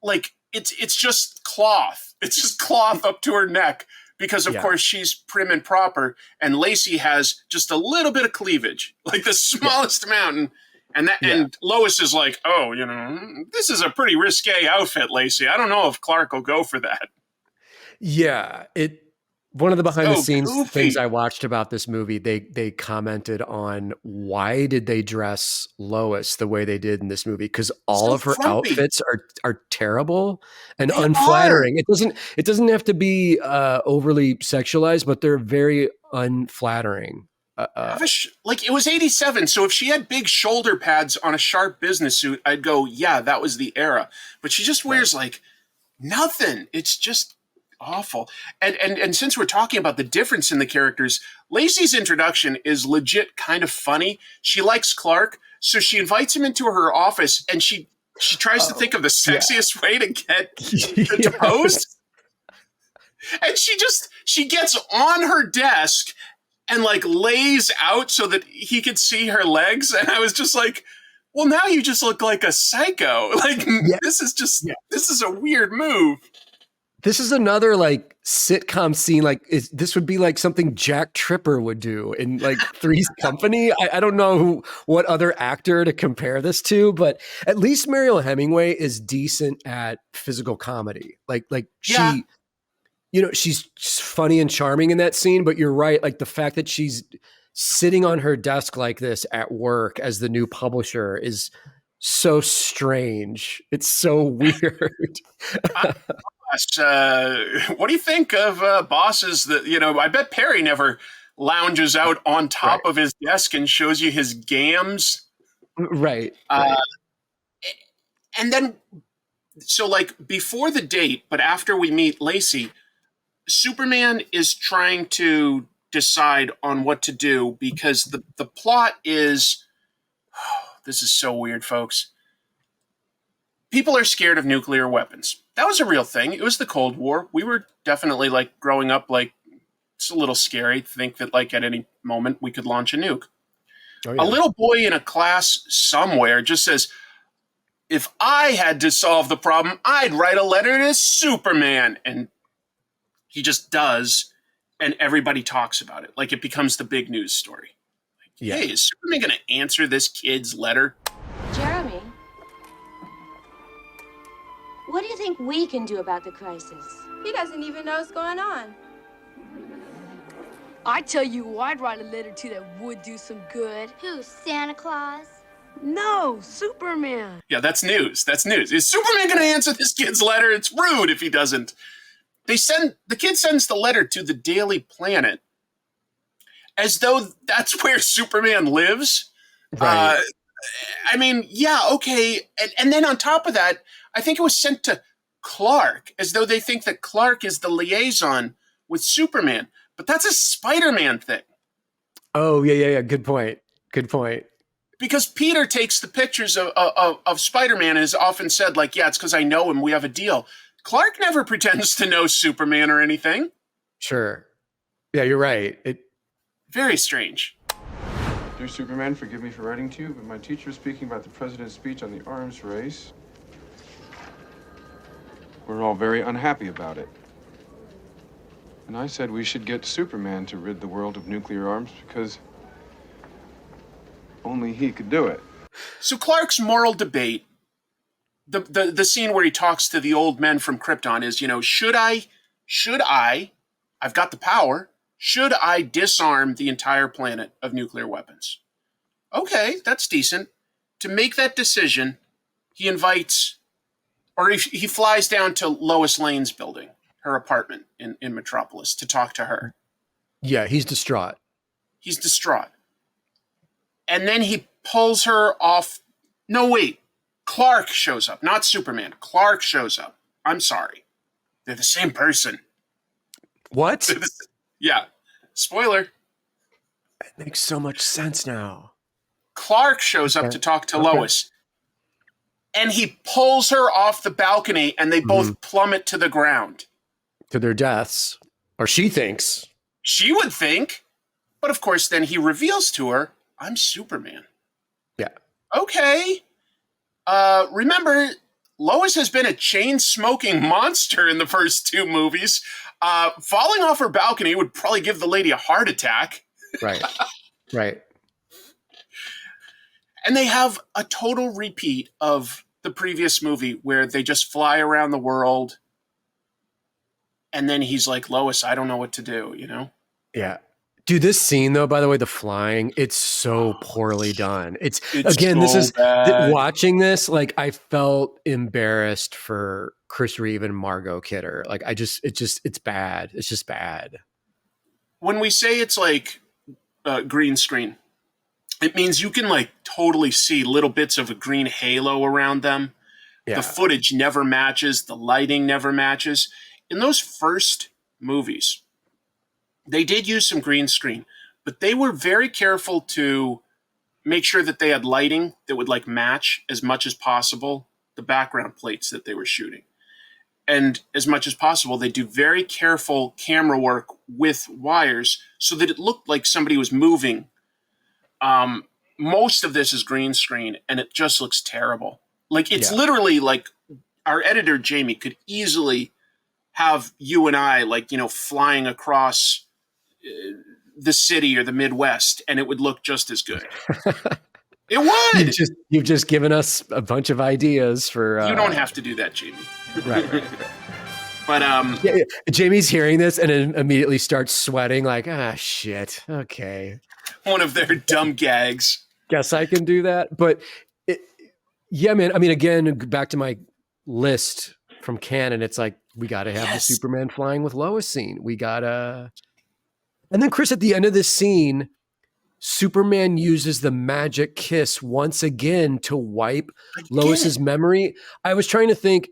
like it's just cloth. It's just cloth up to her neck because of course she's prim and proper, and Lacey has just a little bit of cleavage, like the smallest amount. And Lois is like, oh, this is a pretty risque outfit, Lacey. I don't know if Clark will go for that. Yeah, one of the behind the scenes things I watched about this movie, they commented on why did they dress Lois the way they did in this movie? Because all of her outfits are terrible and unflattering. It doesn't have to be overly sexualized, but they're very unflattering. Like it was 87, so if she had big shoulder pads on a sharp business suit, I'd go, yeah, that was the era. But she just wears like nothing. It's just awful. And since we're talking about the difference in the characters, Lacey's introduction is legit kind of funny. She likes Clark, so she invites him into her office and she tries to think of the sexiest way to get deposed. And she gets on her desk and like lays out so that he could see her legs. And I was just like, well, now you just look like a psycho. Like this is a weird move. This is another like sitcom scene. Like this would be like something Jack Tripper would do in like Three's Company. I don't know what other actor to compare this to, but at least Mariel Hemingway is decent at physical comedy. Like she, she's funny and charming in that scene, but you're right. Like the fact that she's sitting on her desk like this at work as the new publisher is so strange. It's so weird. What do you think of bosses that, I bet Perry never lounges out on top of his desk and shows you his gams. Right. And then, so like before the date, but after we meet Lacey, Superman is trying to decide on what to do because the plot is, this is so weird, folks. People are scared of nuclear weapons. That was a real thing. It was the Cold War. We were definitely like growing up, like it's a little scary to think that like at any moment we could launch a nuke. Oh, yeah. A little boy in a class somewhere just says, if I had to solve the problem, I'd write a letter to Superman. And he just does. And everybody talks about it. Like it becomes the big news story. Like, hey, is Superman going to answer this kid's letter? Jeremy, What do you think we can do about the crisis? He doesn't even know what's going on. I tell you who I'd write a letter to that would do some good. Who, Santa Claus? No, Superman. Yeah, that's news. That's news. Is Superman going to answer this kid's letter? It's rude if he doesn't. The kid sends the letter to the Daily Planet as though that's where Superman lives. Right. I mean, yeah, okay. And then on top of that, I think it was sent to Clark as though they think that Clark is the liaison with Superman. But that's a Spider-Man thing. Oh, yeah. Good point. Because Peter takes the pictures of Spider-Man and has often said, like, yeah, it's because I know him. We have a deal. Clark never pretends to know Superman or anything. Sure. Yeah, you're right. Very strange. Dear Superman, forgive me for writing to you, but my teacher was speaking about the president's speech on the arms race. We're all very unhappy about it. And I said we should get Superman to rid the world of nuclear arms because only he could do it. So Clark's moral debate, the scene where he talks to the old men from Krypton is, should I, I've got the power, should I disarm the entire planet of nuclear weapons? Okay, that's decent. To make that decision, he invites, or he flies down to Lois Lane's building, her apartment in Metropolis, to talk to her. Yeah, he's distraught. And then he pulls her off. No, wait. Clark shows up, not Superman. Clark shows up. I'm sorry. They're the same person. What? Yeah. Spoiler. It makes so much sense now. Clark shows up to talk to Lois. And he pulls her off the balcony, and they both plummet to the ground. To their deaths. Or she thinks. She would think. But of course, then he reveals to her, I'm Superman. Yeah. Okay. Remember, Lois has been a chain-smoking monster in the first two movies. Falling off her balcony would probably give the lady a heart attack. Right. And they have a total repeat of the previous movie where they just fly around the world. And then he's like, Lois, I don't know what to do, Yeah. Dude, this scene, though, by the way, the flying, it's so poorly done. It's again, so bad. Watching this, like, I felt embarrassed for Chris Reeve and Margot Kidder. Like, it's bad. It's just bad. When we say it's like green screen, it means you can like totally see little bits of a green halo around them. Yeah. The footage never matches. The lighting never matches. In those first movies, they did use some green screen, but they were very careful to make sure that they had lighting that would like match as much as possible the background plates that they were shooting. And as much as possible, they do very careful camera work with wires so that it looked like somebody was moving. Most of this is green screen, and it just looks terrible. Like, it's literally like our editor, Jamie, could easily have you and I, like, flying across the city or the Midwest, and it would look just as good. It would. You've just given us a bunch of ideas for. You don't have to do that, Jamie. Right. But Jamie's hearing this and then immediately starts sweating. Like, shit. Okay. One of their dumb gags. Guess I can do that. But yeah, man. I mean, again, back to my list from Canon. It's like we got to have the Superman flying with Lois scene. We gotta. And then Chris, at the end of this scene, Superman uses the magic kiss once again to wipe Lois's memory. I was trying to think,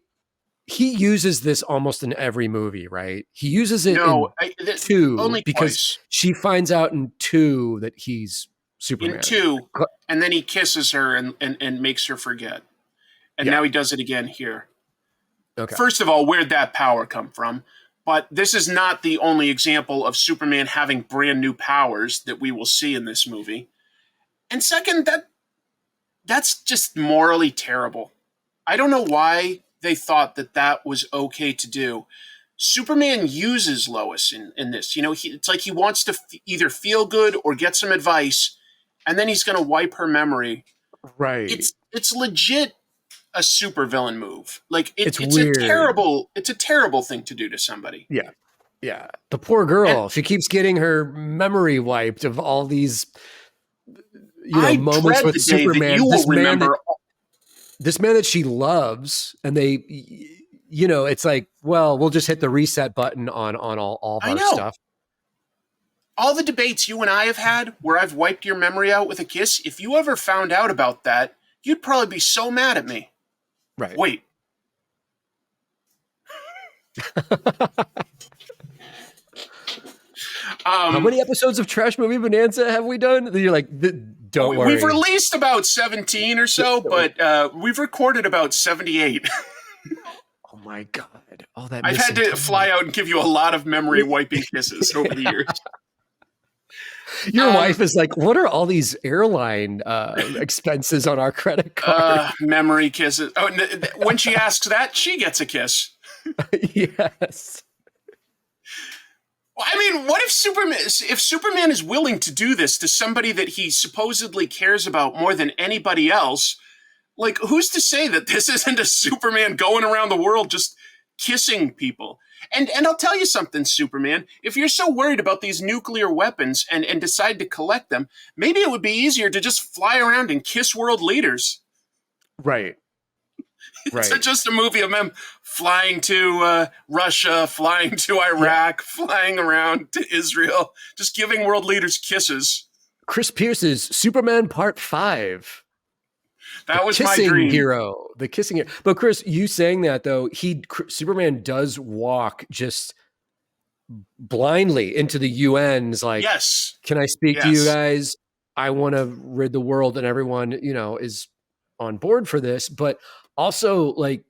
he uses this almost in every movie, right? He uses it in 2 only because twice. She finds out in 2 that he's Superman. In 2, and then he kisses her and makes her forget. And now he does it again here. Okay. First of all, where'd that power come from? But this is not the only example of Superman having brand new powers that we will see in this movie. And second, that's just morally terrible. I don't know why they thought that was okay to do. Superman uses Lois in this. It's like he wants to either feel good or get some advice, and then he's going to wipe her memory. Right. It's legit a supervillain move. Like it's it's weird. It's a terrible thing to do to somebody. Yeah. Yeah. The poor girl, she keeps getting her memory wiped of all these moments with Superman. This man that she loves, and they, it's like, well, we'll just hit the reset button on all of our stuff. All the debates you and I have had where I've wiped your memory out with a kiss, if you ever found out about that, you'd probably be so mad at me. Right. Wait. How many episodes of Trash Movie Bonanza have we done? You're like, don't worry. We've released about 17 or so, but we've recorded about 78. Oh my God. Oh, that I've had to fly out and give you a lot of memory wiping kisses over the years. Your wife is like, what are all these airline expenses on our credit card? Memory kisses. Oh, when she asks that, she gets a kiss. Yes. Well, I mean, what if Superman is willing to do this to somebody that he supposedly cares about more than anybody else? Like, who's to say that this isn't a Superman going around the world just kissing people? And I'll tell you something, Superman. If you're so worried about these nuclear weapons and decide to collect them, maybe it would be easier to just fly around and kiss world leaders. Right. It's just a movie of them flying to Russia, flying to Iraq, flying around to Israel, just giving world leaders kisses. Chris Pierce's Superman Part 5. That was my dream. The kissing hero. But Chris, you saying that though, Superman does walk just blindly into the UN's like, yes, can I speak to you guys? I want to rid the world, and everyone, is on board for this. But also, like,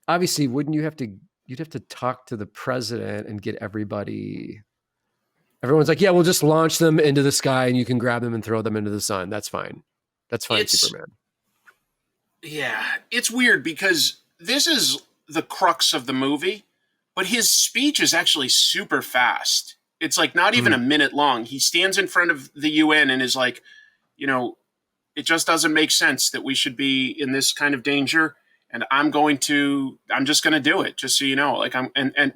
obviously, you'd have to talk to the president and get everybody. Everyone's like, yeah, we'll just launch them into the sky and you can grab them and throw them into the sun. That's fine. That's fine, Superman. Yeah, it's weird because this is the crux of the movie, but his speech is actually super fast. It's like not even a minute long. He stands in front of the UN and is like, it just doesn't make sense that we should be in this kind of danger. And I'm just going to do it, just so you know. Like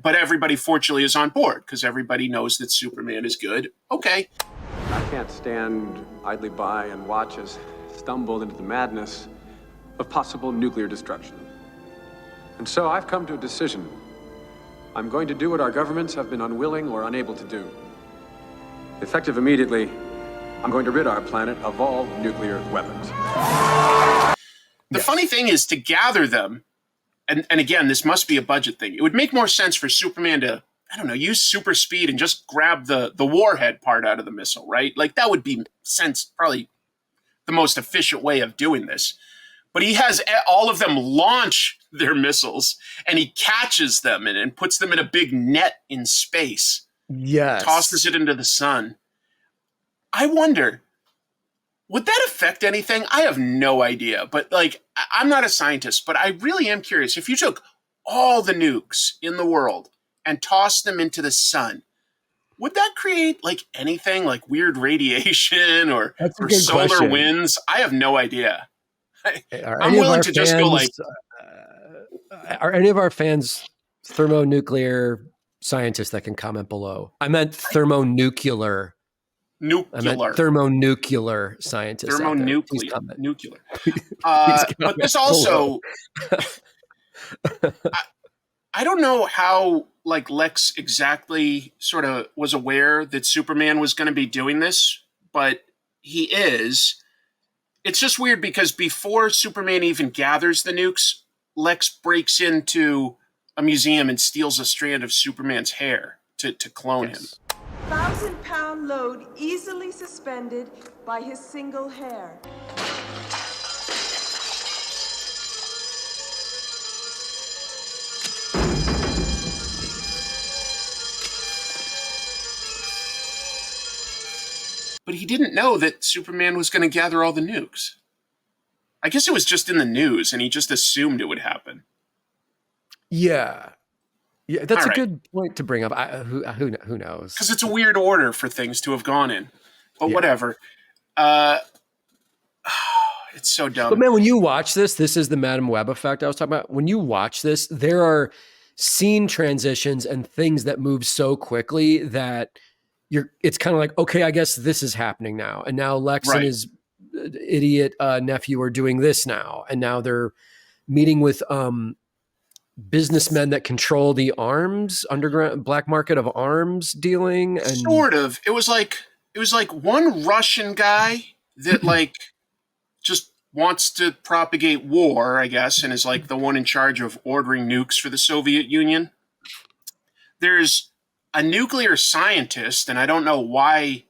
but everybody fortunately is on board because everybody knows that Superman is good. Okay. I can't stand idly by and watch us stumble into the madness of possible nuclear destruction. And so I've come to a decision. I'm going to do what our governments have been unwilling or unable to do. Effective immediately, I'm going to rid our planet of all nuclear weapons. The funny thing is to gather them, and again, this must be a budget thing. It would make more sense for Superman to, I don't know, use super speed and just grab the warhead part out of the missile, right? Like that would be probably the most efficient way of doing this. But he has all of them launch their missiles, and he catches them and puts them in a big net in space. Yes. Tosses it into the sun. I wonder, would that affect anything? I have no idea. But, like, I'm not a scientist, but I really am curious. If you took all the nukes in the world and tossed them into the sun, would that create, like, anything like weird radiation or solar question. winds? I have no idea. I'm willing to just go like... Are any of our fans thermonuclear scientists that can comment below? I meant thermonuclear. I meant thermonuclear scientists. Nuclear. But this also... I don't know how like Lex exactly sort of was aware that Superman was going to be doing this, but he is. It's just weird because before Superman even gathers the nukes, Lex breaks into a museum and steals a strand of Superman's hair to clone him. 1,000-pound load easily suspended by his single hair. But he didn't know that Superman was going to gather all the nukes. I guess it was just in the news, and he just assumed it would happen. Yeah, that's a good point to bring up. Who knows? Because it's a weird order for things to have gone in. But whatever. It's so dumb. But man, when you watch this is the Madam Web effect I was talking about. When you watch this, there are scene transitions and things that move so quickly that it's kind of like, okay, I guess this is happening now. And now Lex and his idiot nephew are doing this now. And now they're meeting with businessmen that control the arms, underground black market of arms dealing. And sort of. It was like one Russian guy that like just wants to propagate war, I guess, and is like the one in charge of ordering nukes for the Soviet Union. There's a nuclear scientist, and I don't know why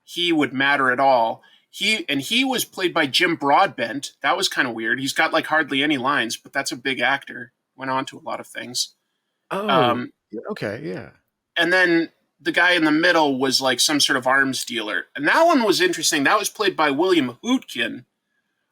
he would matter at all. He was played by Jim Broadbent. That was kind of weird. He's got like hardly any lines, but that's a big actor. Went on to a lot of things. Oh, okay, yeah. And then the guy in the middle was like some sort of arms dealer. And that one was interesting. That was played by William Hootkin,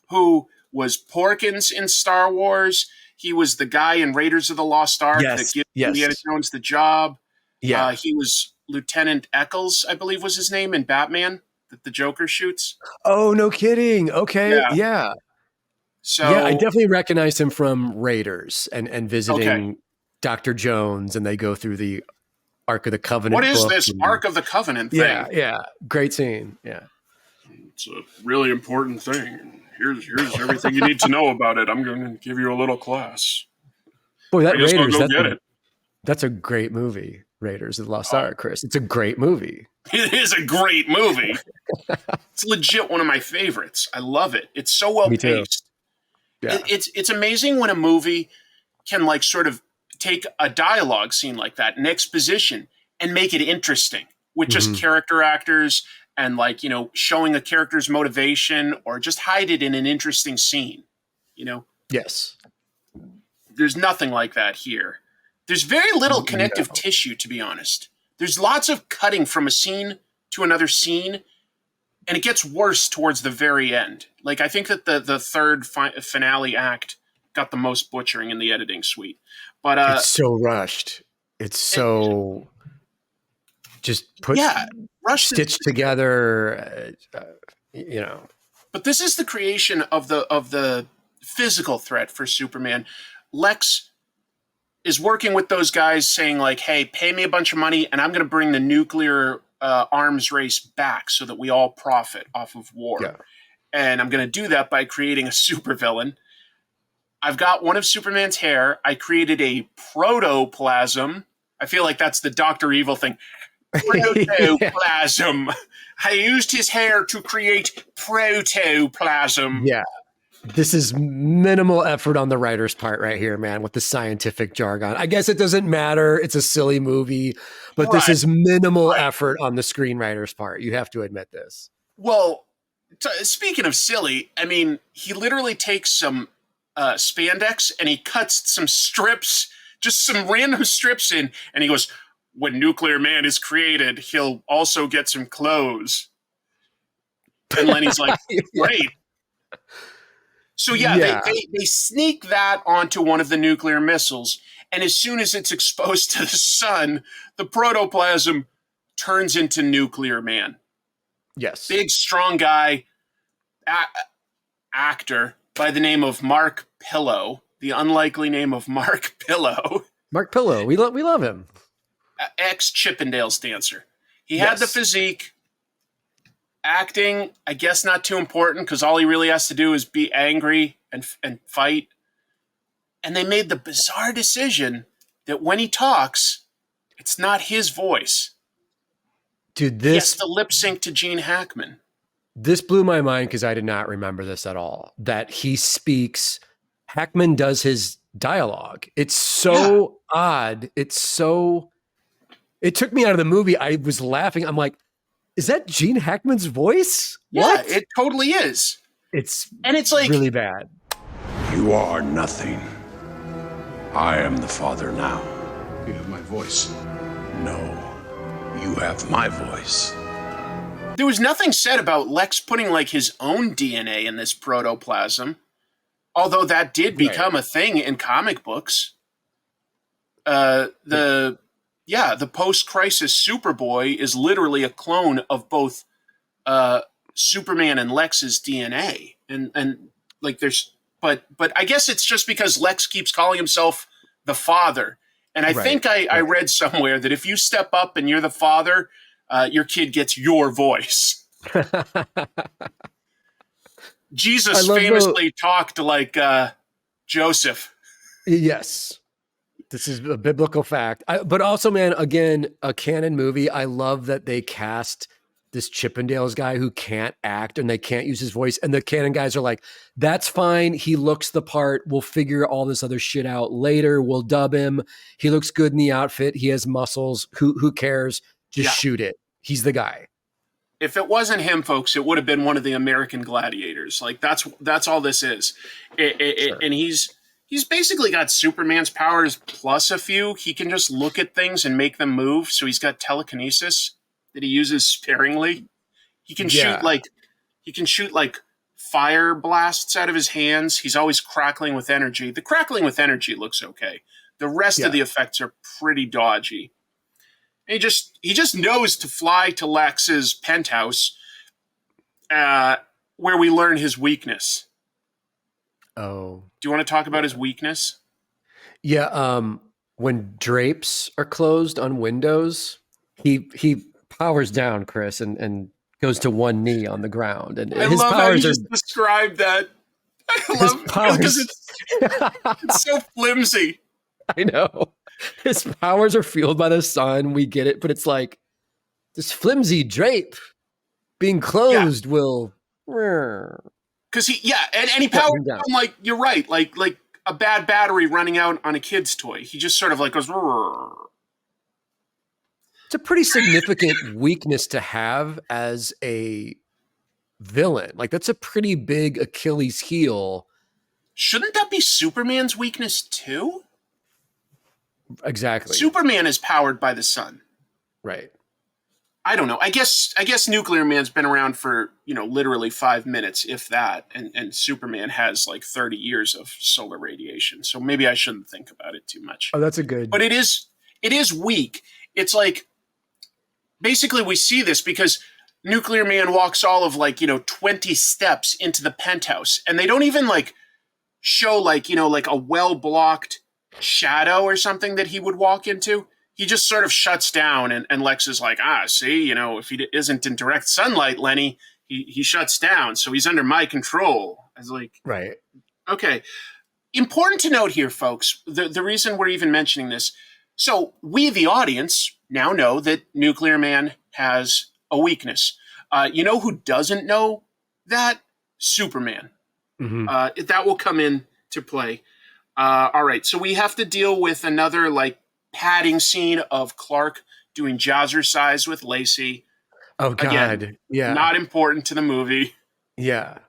who was Porkins in Star Wars. He was the guy in Raiders of the Lost Ark that gives Indiana Jones the job. Yeah. He was Lieutenant Eccles, I believe was his name, in Batman, that the Joker shoots. Oh, no kidding. Okay, yeah. So yeah, I definitely recognized him from Raiders and visiting Dr. Jones, and they go through the Ark of the Covenant. What is this Ark of the Covenant thing? Yeah. Great scene. Yeah. It's a really important thing. Here's everything you need to know about it. I'm going to give you a little class. Boy, that Raiders, that's a great movie. Raiders of the Lost Ark, Chris. It's a great movie. It is a great movie. It's legit one of my favorites. I love it. It's so well paced. Yeah. It's amazing when a movie can like sort of take a dialogue scene like that, an exposition, and make it interesting with just character actors and like, you know, showing a character's motivation or just hide it in an interesting scene, you know? Yes. There's nothing like that here. There's very little connective tissue, to be honest. There's lots of cutting from a scene to another scene, and it gets worse towards the very end. Like, I think that the third finale act got the most butchering in the editing suite. But it's so rushed. It's so just rushed, stitched together. You know. But this is the creation of the physical threat for Superman. Lex is working with those guys, saying like, "Hey, pay me a bunch of money, and I'm going to bring the nuclear arms race back, so that we all profit off of war." Yeah. And I'm going to do that by creating a supervillain. I've got one of Superman's hair. I created a protoplasm. I feel like that's the Dr. Evil thing. Protoplasm. I used his hair to create protoplasm. Yeah. This is minimal effort on the writer's part right here, man, with the scientific jargon. I guess it doesn't matter. It's a silly movie, but this is minimal effort on the screenwriter's part. You have to admit this. Well, speaking of silly, I mean, he literally takes some spandex and he cuts some strips, just some random strips in, and he goes, "When Nuclear Man is created, he'll also get some clothes." And Lenny's like, "Great." So they sneak that onto one of the nuclear missiles, and as soon as it's exposed to the sun, the protoplasm turns into Nuclear Man. Yes. Big, strong guy, actor by the name of Mark Pillow, the unlikely name of Mark Pillow. Mark Pillow, we love him. Ex-Chippendales dancer. He had the physique. Acting, I guess not too important, because all he really has to do is be angry and fight. And they made the bizarre decision that when he talks, it's not his voice. Dude, he has to lip sync to Gene Hackman. This blew my mind because I did not remember this at all. That he speaks, Hackman does his dialogue. It's so odd. It took me out of the movie. I was laughing. I'm like, is that Gene Hackman's voice? Yeah, what? It totally is. It's like really bad. You are nothing. I am the father now. You have my voice. No, you have my voice. There was nothing said about Lex putting like his own DNA in this protoplasm, although that did become a thing in comic books. The post-crisis Superboy is literally a clone of both Superman and Lex's DNA. And like there's, but I guess it's just because Lex keeps calling himself the father. And I think I read somewhere that if you step up and you're the father, your kid gets your voice. Jesus famously talked like Joseph. Yes. This is a biblical fact. But also, man, again, a Canon movie. I love that they cast this Chippendales guy who can't act and they can't use his voice. And the Canon guys are like, that's fine. He looks the part. We'll figure all this other shit out later. We'll dub him. He looks good in the outfit. He has muscles. Who cares? Just shoot it. He's the guy. If it wasn't him, folks, it would have been one of the American gladiators. Like that's all this is. And he's basically got Superman's powers plus a few. He can just look at things and make them move. So he's got telekinesis that he uses sparingly. He can shoot like fire blasts out of his hands. He's always crackling with energy. The crackling with energy looks okay. The rest of the effects are pretty dodgy. And he just knows to fly to Lex's penthouse, where we learn his weakness. Oh. Do you want to talk about his weakness? Yeah. When drapes are closed on windows, he powers down, Chris, and goes to one knee on the ground. And I his love powers how you are just described that. I love because it's so flimsy. I know. His powers are fueled by the sun. We get it, but it's like this flimsy drape being closed will. Because he powers down. Like you're right, like a bad battery running out on a kid's toy. He just sort of like goes. It's a pretty significant weakness to have as a villain. Like that's a pretty big Achilles heel. Shouldn't that be Superman's weakness too? Exactly. Superman is powered by the sun. Right. I don't know. I guess Nuclear Man's been around for, literally 5 minutes, if that. And Superman has like 30 years of solar radiation. So maybe I shouldn't think about it too much. Oh, that's a good. But it is weak. It's like, basically we see this because Nuclear Man walks all of 20 steps into the penthouse. And they don't even show like a well-blocked shadow or something that he would walk into. He just sort of shuts down and Lex is like, see, if he isn't in direct sunlight, Lenny, he shuts down. So he's under my control. I was like, right. Okay. Important to note here, folks, the reason we're even mentioning this. So we, the audience, now know that Nuclear Man has a weakness. You know who doesn't know that? Superman. Mm-hmm. That will come into play. All right, so we have to deal with another padding scene of Clark doing jazzercise with Lacey. Oh God, again, yeah, not important to the movie. Yeah,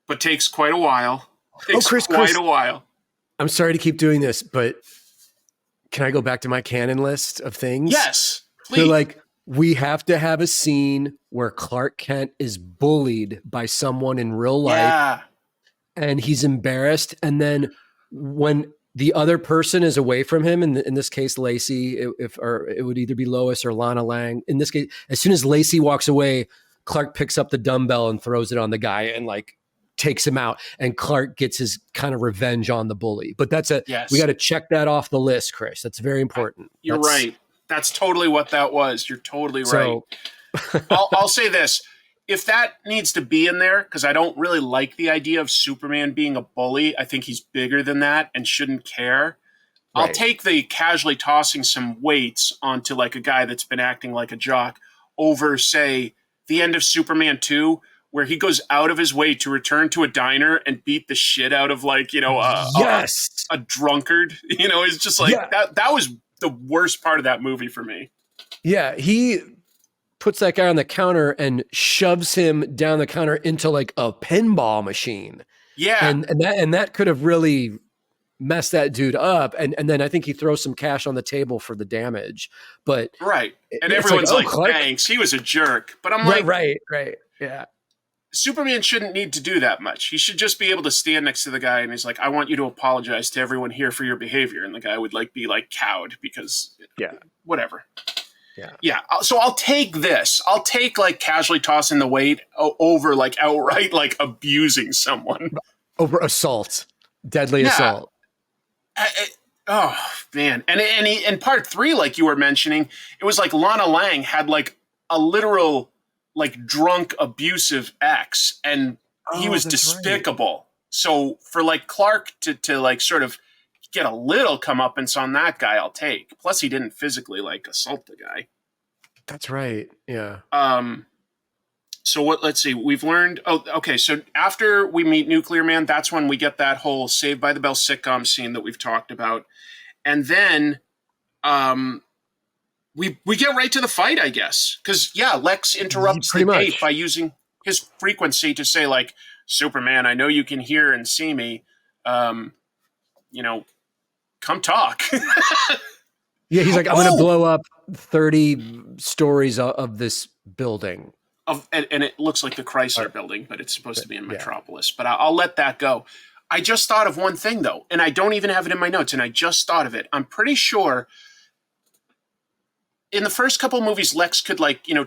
but takes quite a while. Chris, a while. I'm sorry to keep doing this, but can I go back to my canon list of things? Yes, please. So we have to have a scene where Clark Kent is bullied by someone in real life, and he's embarrassed, and then when the other person is away from him, in this case, Lacey, or it would either be Lois or Lana Lang. In this case, as soon as Lacey walks away, Clark picks up the dumbbell and throws it on the guy and takes him out. And Clark gets his kind of revenge on the bully. But we got to check that off the list, Chris. That's very important. You're right. That's totally what that was. You're totally right. I'll say this. If that needs to be in there, because I don't really like the idea of Superman being a bully. I think he's bigger than that and shouldn't care. Right. I'll take the casually tossing some weights onto a guy that's been acting like a jock over, say, the end of Superman 2, where he goes out of his way to return to a diner and beat the shit out of a drunkard. It's just that was the worst part of that movie for me. Yeah, he puts that guy on the counter and shoves him down the counter into a pinball machine. Yeah. And that could have really messed that dude up. And then I think he throws some cash on the table for the damage. But right. And everyone's Clark, thanks. He was a jerk. But I'm right. Yeah. Superman shouldn't need to do that much. He should just be able to stand next to the guy and he's like, I want you to apologize to everyone here for your behavior. And the guy would be cowed because whatever. Yeah. So I'll take this. I'll take casually tossing the weight over outright abusing someone. over assault, deadly assault. Oh man, and in part 3, like you were mentioning, it was like Lana Lang had like a literal like drunk abusive ex, and he was despicable. Right. So for like Clark to like sort of get a little comeuppance on that guy, I'll take. Plus, he didn't physically like assault the guy. That's right. Yeah. So let's see. We've learned. Oh, okay. So after we meet Nuclear Man, that's when we get that whole Saved by the Bell sitcom scene that we've talked about, and then we get right to the fight, I guess. Because Lex interrupts the date by using his frequency to say like, "Superman, I know you can hear and see me. Come talk." Yeah, he's like, I'm going to blow up 30 stories of this building. And it looks like the Chrysler building, but it's supposed to be in Metropolis. But I'll let that go. I just thought of one thing, though, and I don't even have it in my notes, and I just thought of it. I'm pretty sure in the first couple of movies, Lex could,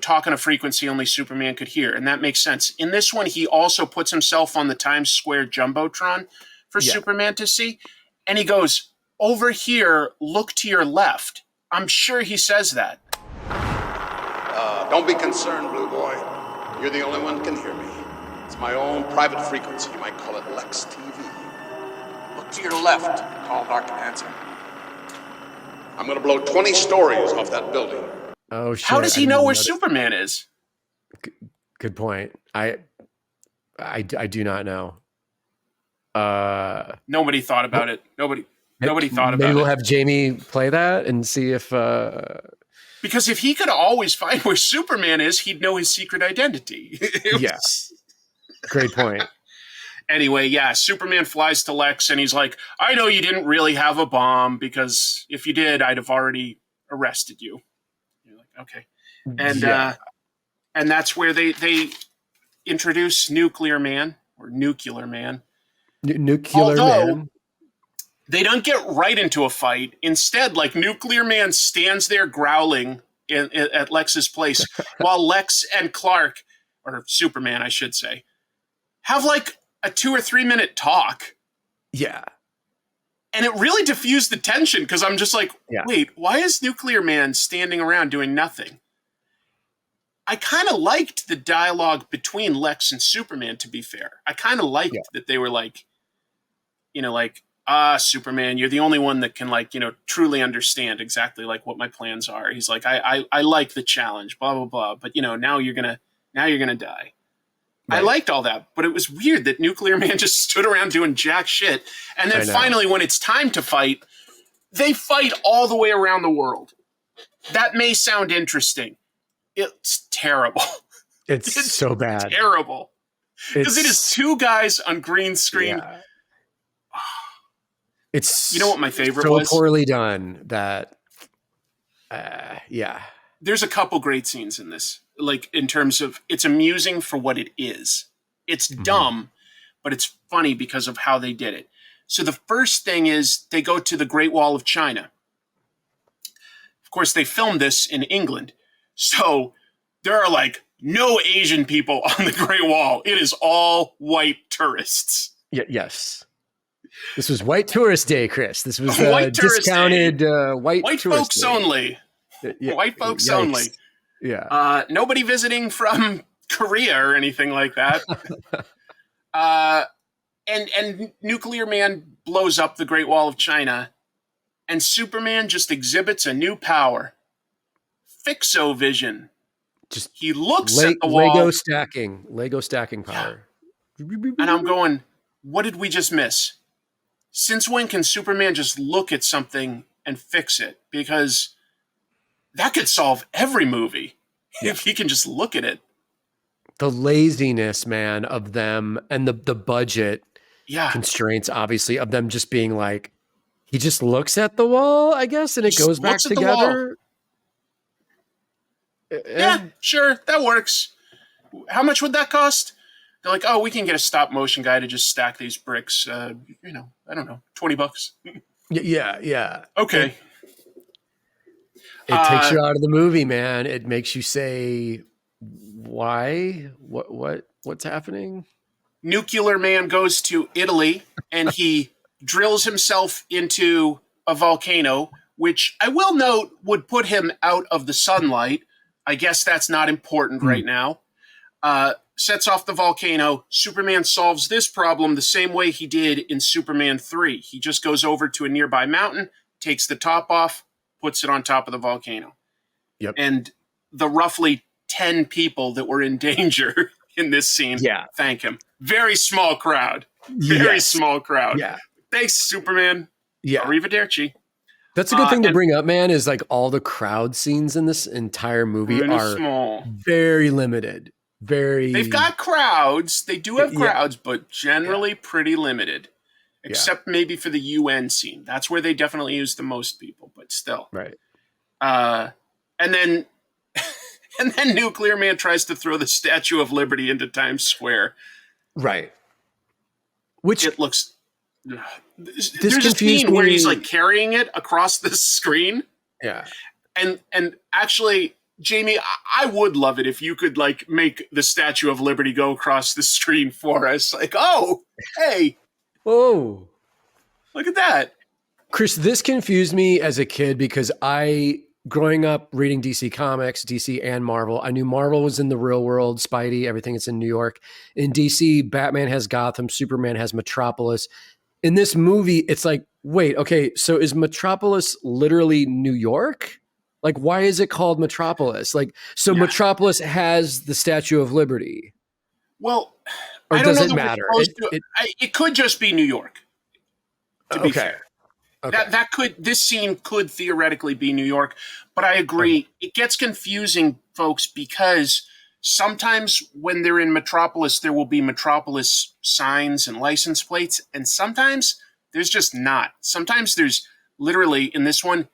talk on a frequency only Superman could hear, and that makes sense. In this one, he also puts himself on the Times Square Jumbotron for Superman to see, and he goes, "Over here, look to your left." I'm sure he says that. Don't be concerned, Blue Boy. You're the only one who can hear me. It's my own private frequency. You might call it Lex TV. Look to your left. Call Dark and answer. I'm going to blow 20 stories off that building. Oh, shit. How does he know where Superman is? Good point. I do not know. Nobody thought about it. Nobody thought about it. Maybe we'll have Jamie play that and see if... Because if he could always find where Superman is, he'd know his secret identity. Yes. Great point. Anyway, Superman flies to Lex and he's like, "I know you didn't really have a bomb because if you did, I'd have already arrested you." You're like, okay. And that's where they introduce Nuclear Man or Nuclear Man. Man. They don't get right into a fight. Instead, Nuclear Man stands there growling at Lex's place while Lex and Clark, or Superman, I should say, have a 2 or 3 minute talk. Yeah. And it really diffused the tension because I'm just like, wait, why is Nuclear Man standing around doing nothing? I kind of liked the dialogue between Lex and Superman, to be fair. I kind of liked that they were Superman, you're the only one that can truly understand exactly what my plans are. He's like, I like the challenge, blah, blah, blah. But now you're gonna die. Right. I liked all that, but it was weird that Nuclear Man just stood around doing jack shit. And then finally, when it's time to fight, they fight all the way around the world. That may sound interesting. It's terrible. It's so bad. Terrible. Because it is 2 guys on green screen. Yeah. It's what my favorite was? So poorly done that, There's a couple great scenes in this, in terms of it's amusing for what it is. It's dumb, but it's funny because of how they did it. So the first thing is they go to the Great Wall of China. Of course, they filmed this in England. So there are no Asian people on the Great Wall. It is all white tourists. Yes. This was White Tourist Day, Chris. This was white discounted tourist folks day. Only. White folks only. Yeah. Nobody visiting from Korea or anything like that. And Nuclear Man blows up the Great Wall of China, and Superman just exhibits a new power. Fixo-vision. Just he looks at the wall. Lego stacking power. And I'm going, what did we just miss? Since when can Superman just look at something and fix it? Because that could solve every movie if he can just look at it. The laziness, man, of them and the budget constraints, obviously, of them just being he just looks at the wall, I guess, and it goes back together. Yeah, sure, that works. How much would that cost? They're like, oh, we can get a stop motion guy to just stack these bricks. I don't know, $20. Yeah. Okay. It takes you out of the movie, man. It makes you say, why? What's happening? Nuclear Man goes to Italy and he drills himself into a volcano, which I will note would put him out of the sunlight. I guess that's not important right now. Sets off the volcano. Superman solves this problem the same way he did in Superman 3. He just goes over to a nearby mountain, takes the top off, puts it on top of the volcano. Yep. And the roughly 10 people that were in danger in this scene thank him. Very small crowd. Very small crowd. Yeah. Thanks, Superman. Yeah. Arrivederci. That's a good thing to bring up, man, is like all the crowd scenes in this entire movie are small. Very limited. They've got crowds. They do have crowds, but generally pretty limited. Except maybe for the UN scene. That's where they definitely use the most people, but still. Right. And then Nuclear Man tries to throw the Statue of Liberty into Times Square. Right. Which it looks. There's a scene where he's like carrying it across the screen. Yeah. And actually, Jamie, I would love it if you could like make the Statue of Liberty go across the screen for us. Like, oh, hey. Whoa. Look at that. Chris, this confused me as a kid because growing up reading DC Comics, DC and Marvel, I knew Marvel was in the real world, Spidey, everything is in New York. In DC, Batman has Gotham, Superman has Metropolis. In this movie, it's like, wait, okay, so is Metropolis literally New York? Like, why is it called Metropolis? Like, so Metropolis has the Statue of Liberty. Well, or I don't does know it matter? It could just be New York, to be fair. Okay. This scene could theoretically be New York, but I agree. It gets confusing, folks, because sometimes when they're in Metropolis, there will be Metropolis signs and license plates, and sometimes there's just not. Sometimes there's literally, in this one,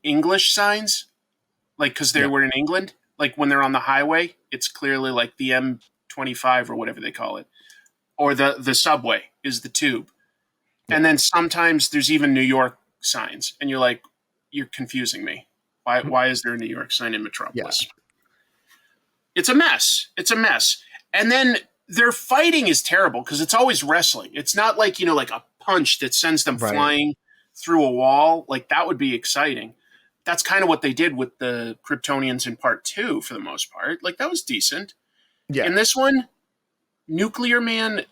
English signs, like because they were in England. Like when they're on the highway, it's clearly like the M25 or whatever they call it, or the subway is the tube. And then sometimes there's even New York signs, and you're like, you're confusing me. Why is there a New York sign in Metropolis? Yeah. It's a mess. It's a mess. And then their fighting is terrible because it's always wrestling. It's not like, like a punch that sends them flying through a wall. Like that would be exciting. That's kind of what they did with the Kryptonians in part 2 for the most part. Like that was decent. Yeah. In this one, Nuclear Man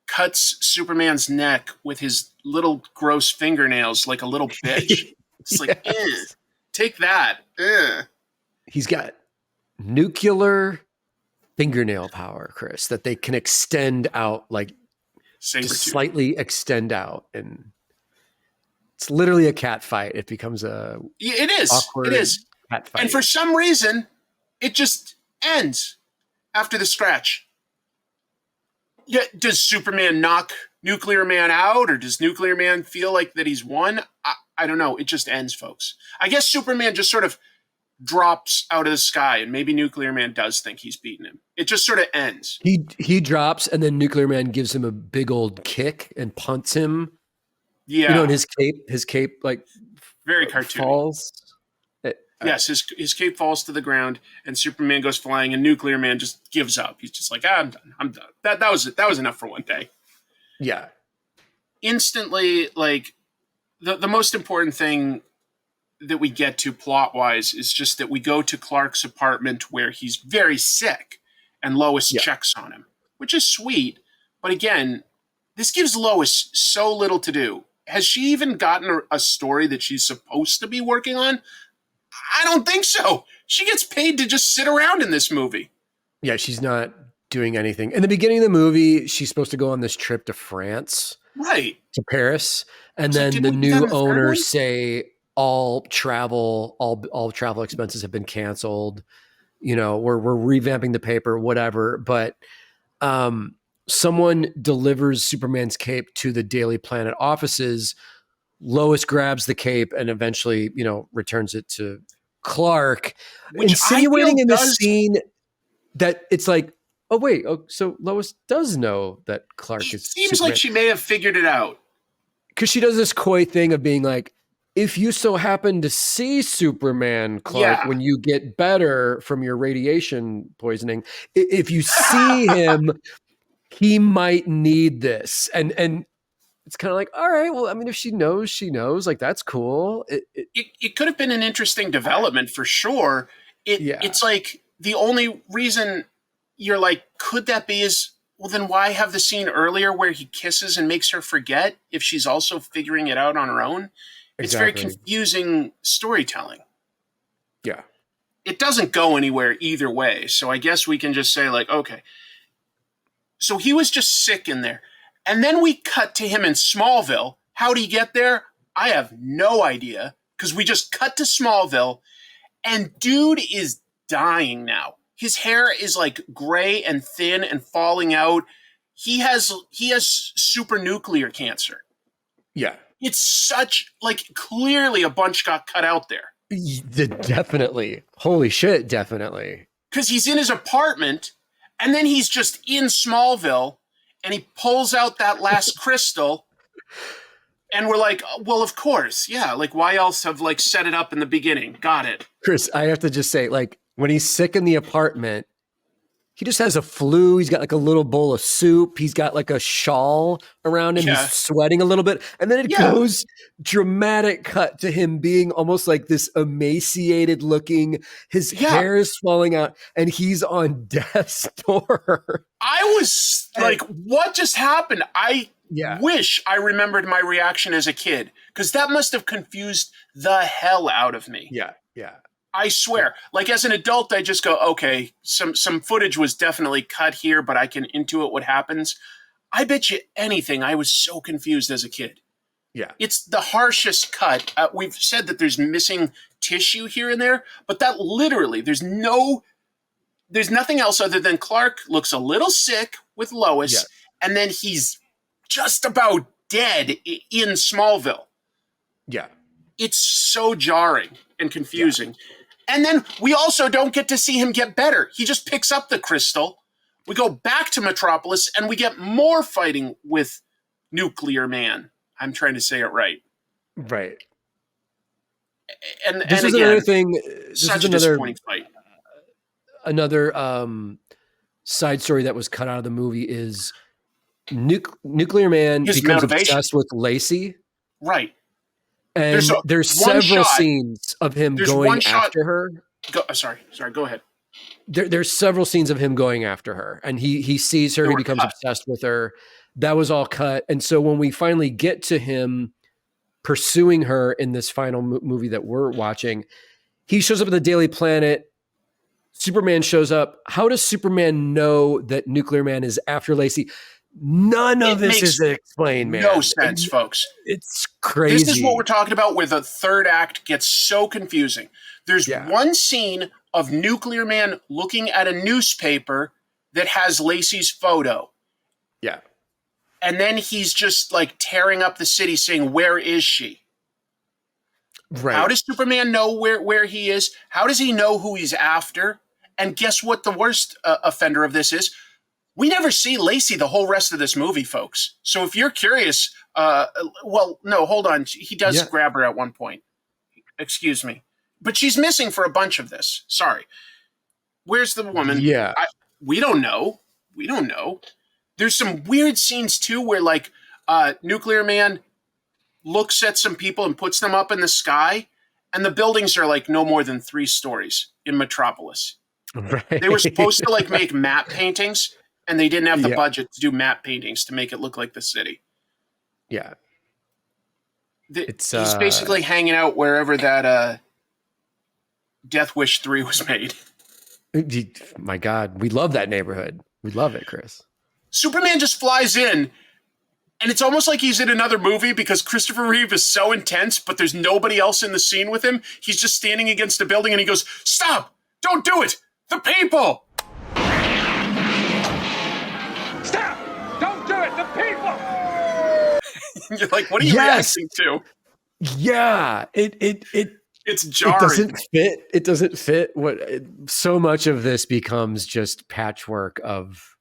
cuts Superman's neck with his little gross fingernails like a little bitch. It's like, take that. He's got nuclear fingernail power, Chris, that they can extend out, like just slightly extend out. And it's literally a cat fight. It becomes it is. Awkward it is. Cat fight. And for some reason, it just ends after the scratch. Yeah, does Superman knock Nuclear Man out, or does Nuclear Man feel like that he's won? I don't know. It just ends, folks. I guess Superman just sort of drops out of the sky, and maybe Nuclear Man does think he's beaten him. It just sort of ends. He drops, and then Nuclear Man gives him a big old kick and punts him. Yeah, and his cape like very cartoony. Falls. Yes, his cape falls to the ground, and Superman goes flying, and Nuclear Man just gives up. He's just like, I'm done. I'm done. That was it. That was enough for one day. Yeah. Instantly, like, the most important thing that we get to plot-wise is just that we go to Clark's apartment where he's very sick, and Lois checks on him, which is sweet. But again, this gives Lois so little to do. Has she even gotten a story that she's supposed to be working on? I don't think so. She gets paid to just sit around in this movie. Yeah, she's not doing anything. In the beginning of the movie, she's supposed to go on this trip to France. Right. To Paris. And then the new owners say all travel expenses have been canceled. We're revamping the paper, whatever. But someone delivers Superman's cape to the Daily Planet offices. Lois grabs the cape and eventually, returns it to Clark, which insinuating in this scene that it's like, oh wait, so Lois does know that Clark is seems Superman. Like she may have figured it out. Because she does this coy thing of being like, if you so happen to see Superman, Clark, when you get better from your radiation poisoning, if you see him, he might need this. And it's kind of like, all right, well, I mean, if she knows, she knows. Like, that's cool. It could have been an interesting development for sure. It's like the only reason you're like, could that be is, well, then why have the scene earlier where he kisses and makes her forget if she's also figuring it out on her own? It's very confusing storytelling. Yeah. It doesn't go anywhere either way. So I guess we can just say like, okay. So he was just sick in there. And then we cut to him in Smallville. How'd he get there? I have no idea. Because we just cut to Smallville. And dude is dying now. His hair is like gray and thin and falling out. He has super nuclear cancer. Yeah. It's such, like, clearly a bunch got cut out there. Definitely. Holy shit, definitely. Because he's in his apartment, and then he's just in Smallville, and he pulls out that last crystal, and we're like, well, of course, yeah. Like, why else have, like, set it up in the beginning? Got it. Chris, I have to just say, like, when he's sick in the apartment, he just has a flu. He's got like a little bowl of soup. He's got like a shawl around him. Yeah. He's sweating a little bit. And then it goes dramatic cut to him being almost like this emaciated looking. His hair is falling out and he's on death's door. I was like, what just happened? I wish I remembered my reaction as a kid because that must have confused the hell out of me. Yeah, yeah. I swear, like as an adult, I just go, okay, some footage was definitely cut here, but I can intuit what happens. I bet you anything, I was so confused as a kid. Yeah. It's the harshest cut. We've said that there's missing tissue here and there, but that literally, there's nothing else other than Clark looks a little sick with Lois, and then he's just about dead in Smallville. Yeah. It's so jarring and confusing. Yeah. And then we also don't get to see him get better. He just picks up the crystal. We go back to Metropolis, and we get more fighting with Nuclear Man. I'm trying to say it right. Right. And this is again, another thing. Such a disappointing fight. Another side story that was cut out of the movie is Nuclear Man becomes obsessed with Lacey. Right. And there's several scenes of him going after her. Sorry, go ahead. There's several scenes of him going after her, and he sees her, he becomes obsessed with her. That was all cut. And so when we finally get to him pursuing her in this final movie that we're watching, he shows up at the Daily Planet. Superman shows up. How does Superman know that Nuclear Man is after Lacey? None of this is explained, man. No sense, folks. It's crazy. This is what we're talking about where the third act gets so confusing. There's one scene of Nuclear Man looking at a newspaper that has Lacey's photo. Yeah. And then he's just like tearing up the city saying, where is she? Right. How does Superman know where he is? How does he know who he's after? And guess what the worst offender of this is? We never see Lacey the whole rest of this movie, folks. So if you're curious, well, no, hold on. He does grab her at one point. Excuse me. But she's missing for a bunch of this. Sorry. Where's the woman? Yeah. We don't know. We don't know. There's some weird scenes, too, where, like, Nuclear Man looks at some people and puts them up in the sky, and the buildings are, like, no more than 3 stories in Metropolis. Right. They were supposed to, like, make matte paintings, and they didn't have the budget to do matte paintings to make it look like the city. Yeah. He's basically hanging out wherever that Death Wish 3 was made. My God, we love that neighborhood. We love it, Chris. Superman just flies in, and it's almost like he's in another movie because Christopher Reeve is so intense, but there's nobody else in the scene with him. He's just standing against a building, and he goes, "Stop! Don't do it! The people!" You're like, what are you reacting to? Yeah, it's jarring. It doesn't fit. So much of this becomes just patchwork of,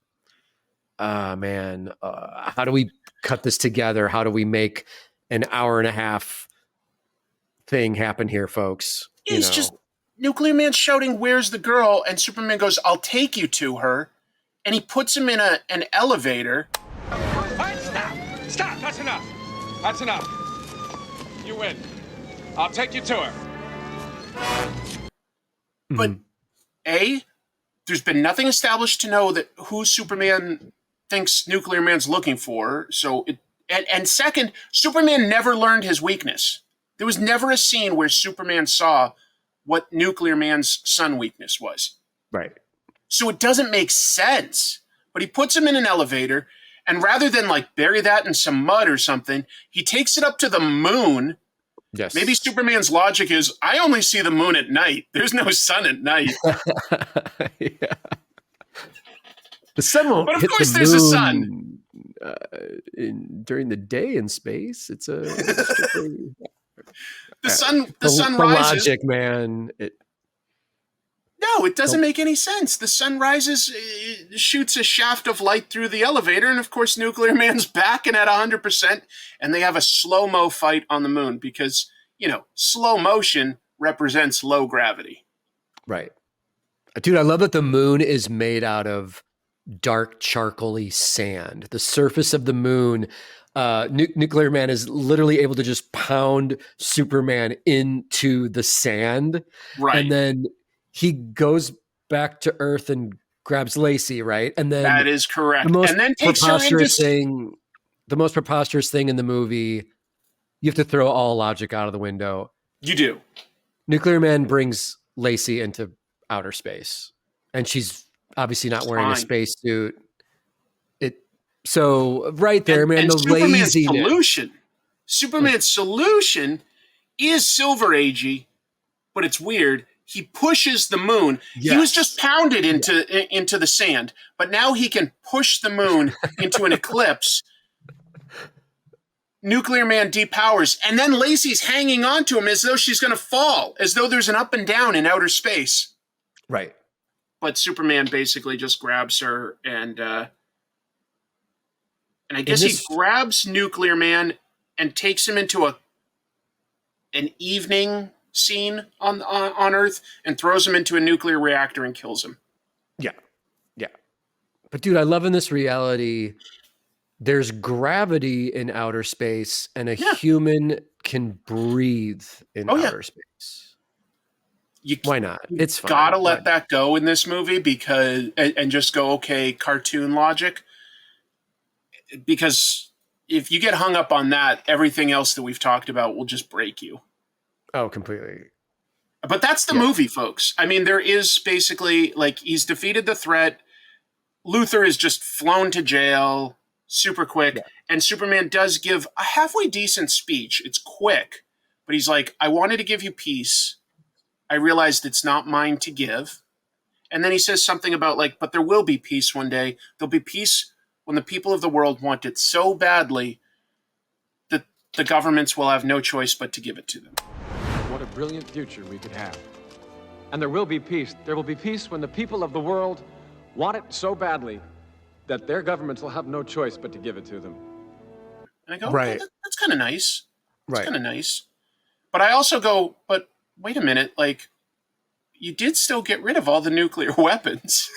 how do we cut this together? How do we make an hour and a half thing happen here, folks? It's just Nuclear Man shouting, "Where's the girl?" And Superman goes, "I'll take you to her." and he puts him in an elevator. Hey, stop! Stop! That's enough! That's enough. You win. I'll take you to her. But there's been nothing established to know that who Superman thinks Nuclear Man's looking for. So, and second, Superman never learned his weakness. There was never a scene where Superman saw what Nuclear Man's sun weakness was. Right. So it doesn't make sense. But he puts him in an elevator, and rather than like bury that in some mud or something, he takes it up to the moon. Yes. Maybe Superman's logic is, I only see the moon at night. There's no sun at night. Yeah. The sun won't But of hit course the there's a moon, sun. During the day in space. It's a the sun rises. Logic, man. No, it doesn't make any sense. The sun rises, it shoots a shaft of light through the elevator, and of course Nuclear Man's back and at 100%, and they have a slow-mo fight on the moon because, slow motion represents low gravity. Right. Dude, I love that the moon is made out of dark charcoaly sand. The surface of the moon, Nuclear Man is literally able to just pound Superman into the sand. Right. And then he goes back to Earth and grabs Lacey, right? And then that is correct. And then takes her the most preposterous thing in the movie, you have to throw all logic out of the window. You do. Nuclear Man brings Lacey into outer space, and she's obviously not wearing a spacesuit. So right there, man, the laziness. Superman's solution is Silver Agey, but it's weird. He pushes the moon. Yes. He was just pounded into the sand, but now he can push the moon into an eclipse. Nuclear Man depowers, and then Lacey's hanging on to him as though she's going to fall, as though there's an up and down in outer space. Right. But Superman basically just grabs her, and I guess he grabs Nuclear Man and takes him into an evening scene on Earth and throws him into a nuclear reactor and kills him. Yeah. But dude, I love in this reality, there's gravity in outer space, and a human can breathe in outer space. Why not? It's fine. Gotta let that go in this movie because, and just go, okay, cartoon logic. Because if you get hung up on that, everything else that we've talked about will just break you. Oh, completely. But that's the movie, folks. I mean, there is basically, like, he's defeated the threat. Luthor is just flown to jail super quick. Yeah. And Superman does give a halfway decent speech. It's quick. But he's like, I wanted to give you peace. I realized it's not mine to give. And then he says something about, like, but there will be peace one day. There'll be peace when the people of the world want it so badly that the governments will have no choice but to give it to them. What a brilliant future we could have. And there will be peace. There will be peace when the people of the world want it so badly that their governments will have no choice but to give it to them. And I go, right. Okay, that's kind of nice. That's kind of nice. But I also go, but wait a minute, like, you did still get rid of all the nuclear weapons.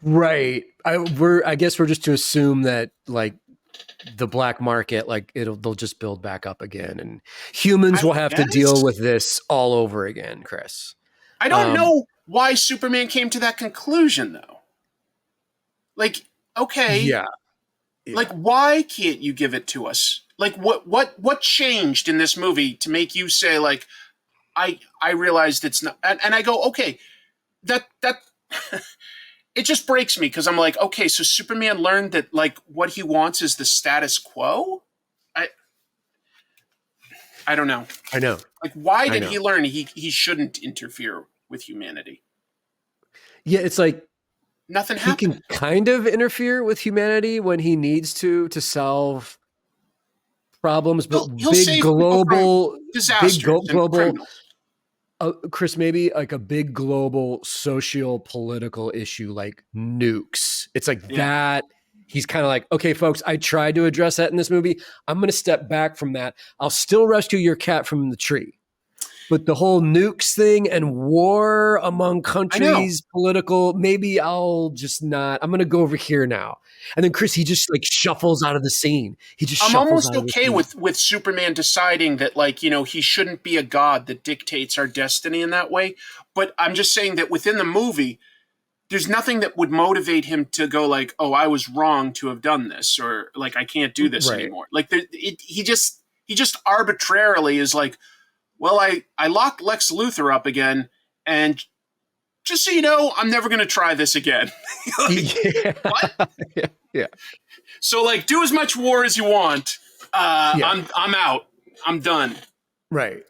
Right. I guess we're just to assume that, like, the black market, like, they'll just build back up again, and humans will have to deal with this all over again, Chris. I don't know why Superman came to that conclusion, though. Like, okay. Yeah. Like, why can't you give it to us? Like, what changed in this movie to make you say, like, I realized it's not, and I go, okay, that it just breaks me because I'm like, okay, so Superman learned that, like, what he wants is the status quo. I don't know. I know. Like, why did he learn he shouldn't interfere with humanity? Yeah, it's like nothing happened. He can kind of interfere with humanity when he needs to solve problems, but big global disasters, Chris, maybe like a big global socio-political issue like nukes. It's like that. He's kind of like, okay, folks, I tried to address that in this movie. I'm going to step back from that. I'll still rescue your cat from the tree. But the whole nukes thing and war among countries, political, maybe I'll just not. I'm going to go over here now. And then Chris, he just like shuffles out of the scene. I'm almost okay with Superman deciding that, like, you know, he shouldn't be a god that dictates our destiny in that way. But I'm just saying that within the movie, there's nothing that would motivate him to go like, oh, I was wrong to have done this, or like, I can't do this anymore. Like he just arbitrarily is like, well, I locked Lex Luthor up again, and just so you know, I'm never going to try this again. Like, what? Yeah. So like, do as much war as you want. I'm out. I'm done. Right.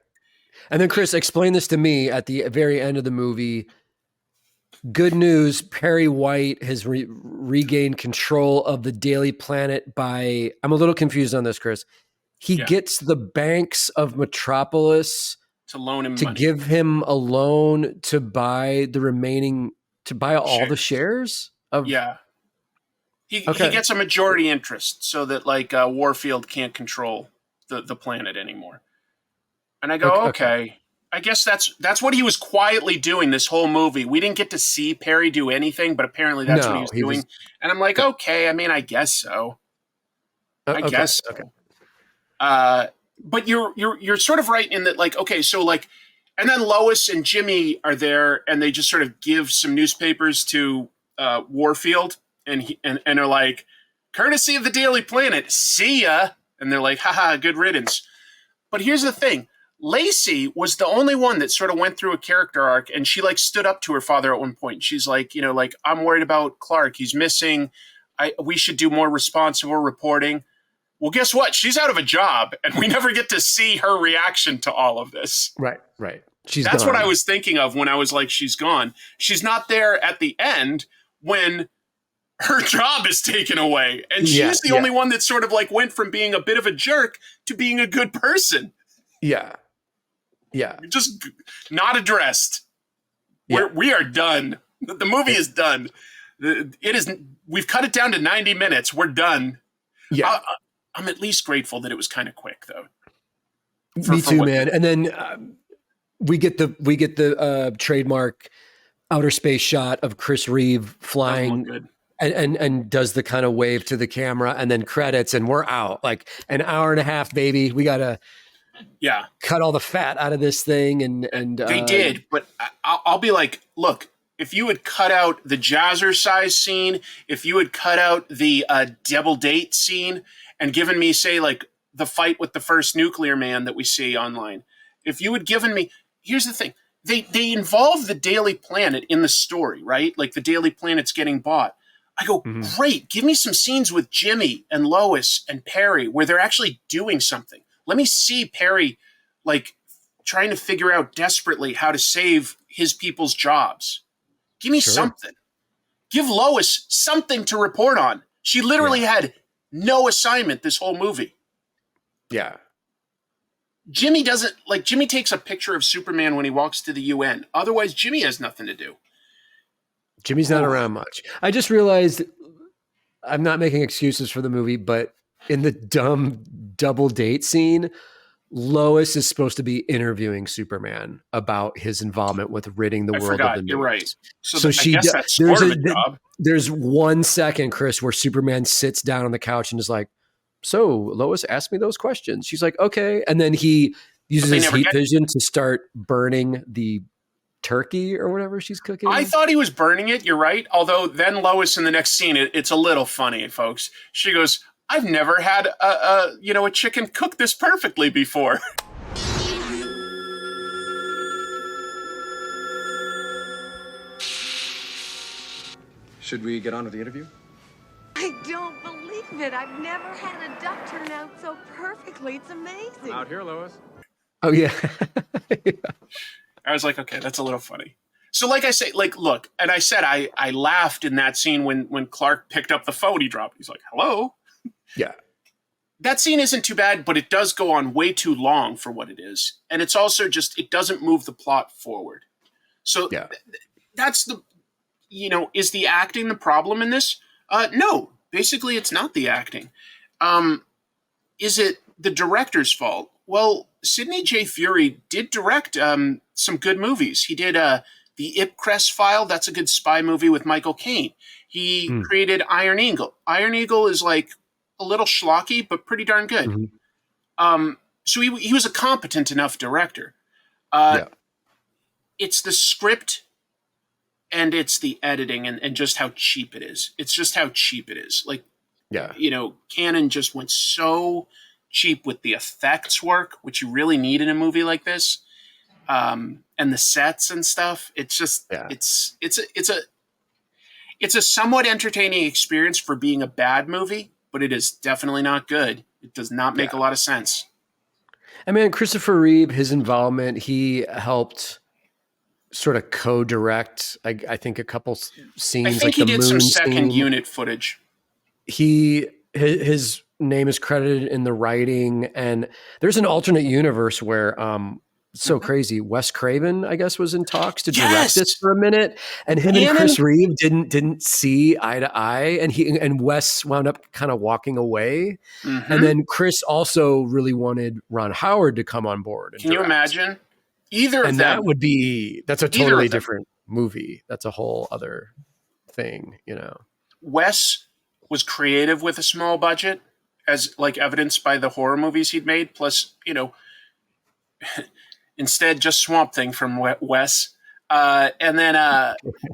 And then Chris, explain this to me at the very end of the movie. Good news, Perry White has regained control of the Daily Planet by, I'm a little confused on this, Chris. He gets the banks of Metropolis to loan him to money. give him a loan to buy the remaining, to buy all the shares of. Yeah. He gets a majority interest so that like Warfield can't control the planet anymore. And I go, okay. I guess that's what he was quietly doing this whole movie. We didn't get to see Perry do anything, but apparently that's what he was doing. And I'm like, okay, I mean, I guess so. I guess so. But you're sort of right in that, like, okay, so like, and then Lois and Jimmy are there, and they just sort of give some newspapers to Warfield, and are like, courtesy of the Daily Planet, see ya. And they're like, haha, good riddance. But here's the thing. Lacey was the only one that sort of went through a character arc, and she like stood up to her father at one point. She's like, you know, like, I'm worried about Clark. He's missing. We should do more responsible reporting. Well, guess what? She's out of a job, and we never get to see her reaction to all of this. Right. That's what I was thinking of when I was like, she's gone. She's not there at the end when her job is taken away. And she's the only one that sort of like went from being a bit of a jerk to being a good person. Yeah. Just not addressed. We are done. The movie is done. We've cut it down to 90 minutes. We're done. Yeah. I'm at least grateful that it was kind of quick, though. Me too, man. And then we get the trademark outer space shot of Chris Reeve flying and does the kind of wave to the camera, and then credits, and we're out. Like an hour and a half, baby. We gotta cut all the fat out of this thing, and they did. But I'll be like, look. If you had cut out the Jazzercise scene, if you had cut out the double date scene and given me, say, like the fight with the first nuclear man that we see online, if you had given me, here's the thing, they involve the Daily Planet in the story, right? Like the Daily Planet's getting bought. I go, great, give me some scenes with Jimmy and Lois and Perry where they're actually doing something. Let me see Perry like trying to figure out desperately how to save his people's jobs. Give me something. Give Lois something to report on. She literally had no assignment this whole movie. Yeah. Jimmy takes a picture of Superman when he walks to the UN. Otherwise, Jimmy has nothing to do. Jimmy's not around much. I just realized I'm not making excuses for the movie, but in the dumb double date scene, Lois is supposed to be interviewing Superman about his involvement with ridding the world of the nukes. You're right. So I guess that's sort of a job. There's 1 second, Chris, where Superman sits down on the couch and is like, so Lois asked me those questions. She's like, okay. And then he uses his heat vision to start burning the turkey or whatever she's cooking. I thought he was burning it. You're right. Although then Lois in the next scene, it's a little funny, folks. She goes, I've never had a chicken cook this perfectly before. Should we get on with the interview? I don't believe it. I've never had a duck turn out so perfectly. It's amazing. Out here, Lois. Oh, yeah. I was like, okay, that's a little funny. So like I say, like, look, and I said I laughed in that scene when Clark picked up the phone he dropped. He's like, hello? Yeah. That scene isn't too bad, but it does go on way too long for what it is. And it's also just, it doesn't move the plot forward. So that's the, is the acting the problem in this? No, basically it's not the acting. Is it the director's fault? Well, Sidney J. Furie did direct some good movies. He did the Ipcress File. That's a good spy movie with Michael Caine. He created Iron Eagle. Iron Eagle is like a little schlocky, but pretty darn good. So he was a competent enough director. It's the script and it's the editing and just how cheap it is. It's just how cheap it is. Like, you know, Canon just went so cheap with the effects work, which you really need in a movie like this, and the sets and stuff. It's just it's a somewhat entertaining experience for being a bad movie, but it is definitely not good. It does not make a lot of sense. I mean, Christopher Reeve, his involvement, he helped sort of co-direct, I think, a couple scenes. I think like he the did some moon second scene. unit footage. His name is credited in the writing, and there's an alternate universe where so crazy. Wes Craven, I guess, was in talks to direct this for a minute, and him and Chris Reeve didn't see eye to eye, and Wes wound up kind of walking away. And then Chris also really wanted Ron Howard to come on board. And Can you imagine? Either of them. That's a totally different movie. That's a whole other thing, you know. Wes was creative with a small budget, as like evidenced by the horror movies he'd made. Plus, you know, instead just Swamp Thing from Wes. And then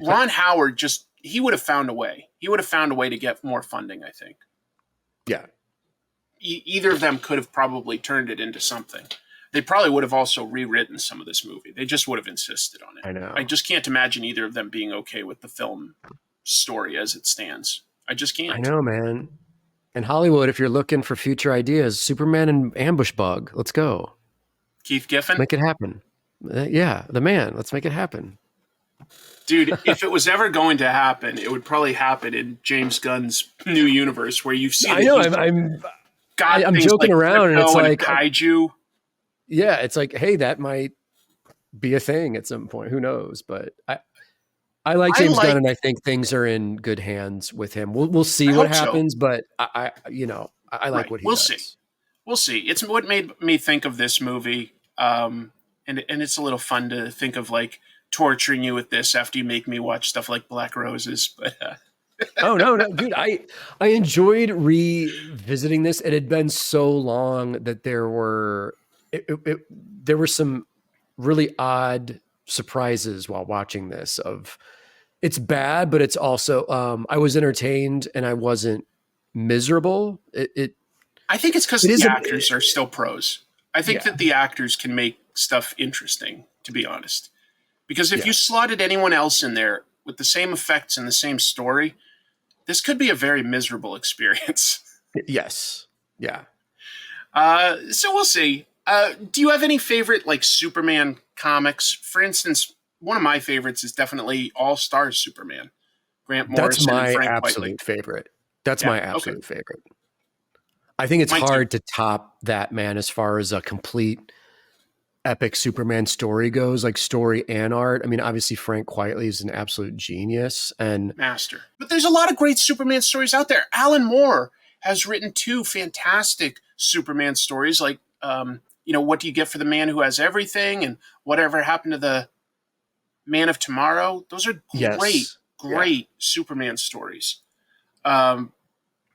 Ron Howard he would have found a way. He would have found a way to get more funding, I think. Yeah. Either of them could have probably turned it into something. They probably would have also rewritten some of this movie. They just would have insisted on it. I know. I just can't imagine either of them being okay with the film story as it stands. I just can't. I know, man. In Hollywood, if you're looking for future ideas, Superman and Ambush Bug, let's go. Keith Giffen? Make it happen. Yeah, the man. Let's make it happen. Dude, if it was ever going to happen, it would probably happen in James Gunn's new universe where you see. I know. I'm joking around, and it's like kaiju. Yeah, it's like, hey, that might be a thing at some point. Who knows? But I like James Gunn, and I think things are in good hands with him. We'll see what happens, but I like what he does. We'll see. It's what made me think of this movie, and it's a little fun to think of like torturing you with this after you make me watch stuff like Black Roses. But oh no, dude, I enjoyed revisiting this. It had been so long that there were some really odd surprises while watching this. It's bad, but it's also I was entertained and I wasn't miserable. I think it's because the actors are still pros. I think that the actors can make stuff interesting, to be honest. Because if you slotted anyone else in there with the same effects and the same story, this could be a very miserable experience. Yes. Yeah. So we'll see. Do you have any favorite like Superman comics? For instance, one of my favorites is definitely All Stars Superman. Grant Morrison and Frank absolute Whiteley. favorite. That's my absolute favorite. I think it's hard to top that, man, as far as a complete epic Superman story goes, like story and art. I mean, obviously Frank Whiteley is an absolute genius and master. But there's a lot of great Superman stories out there. Alan Moore has written 2 fantastic Superman stories, like What Do You Get for the Man Who Has Everything and Whatever Happened to the Man of Tomorrow. Those are great Superman stories.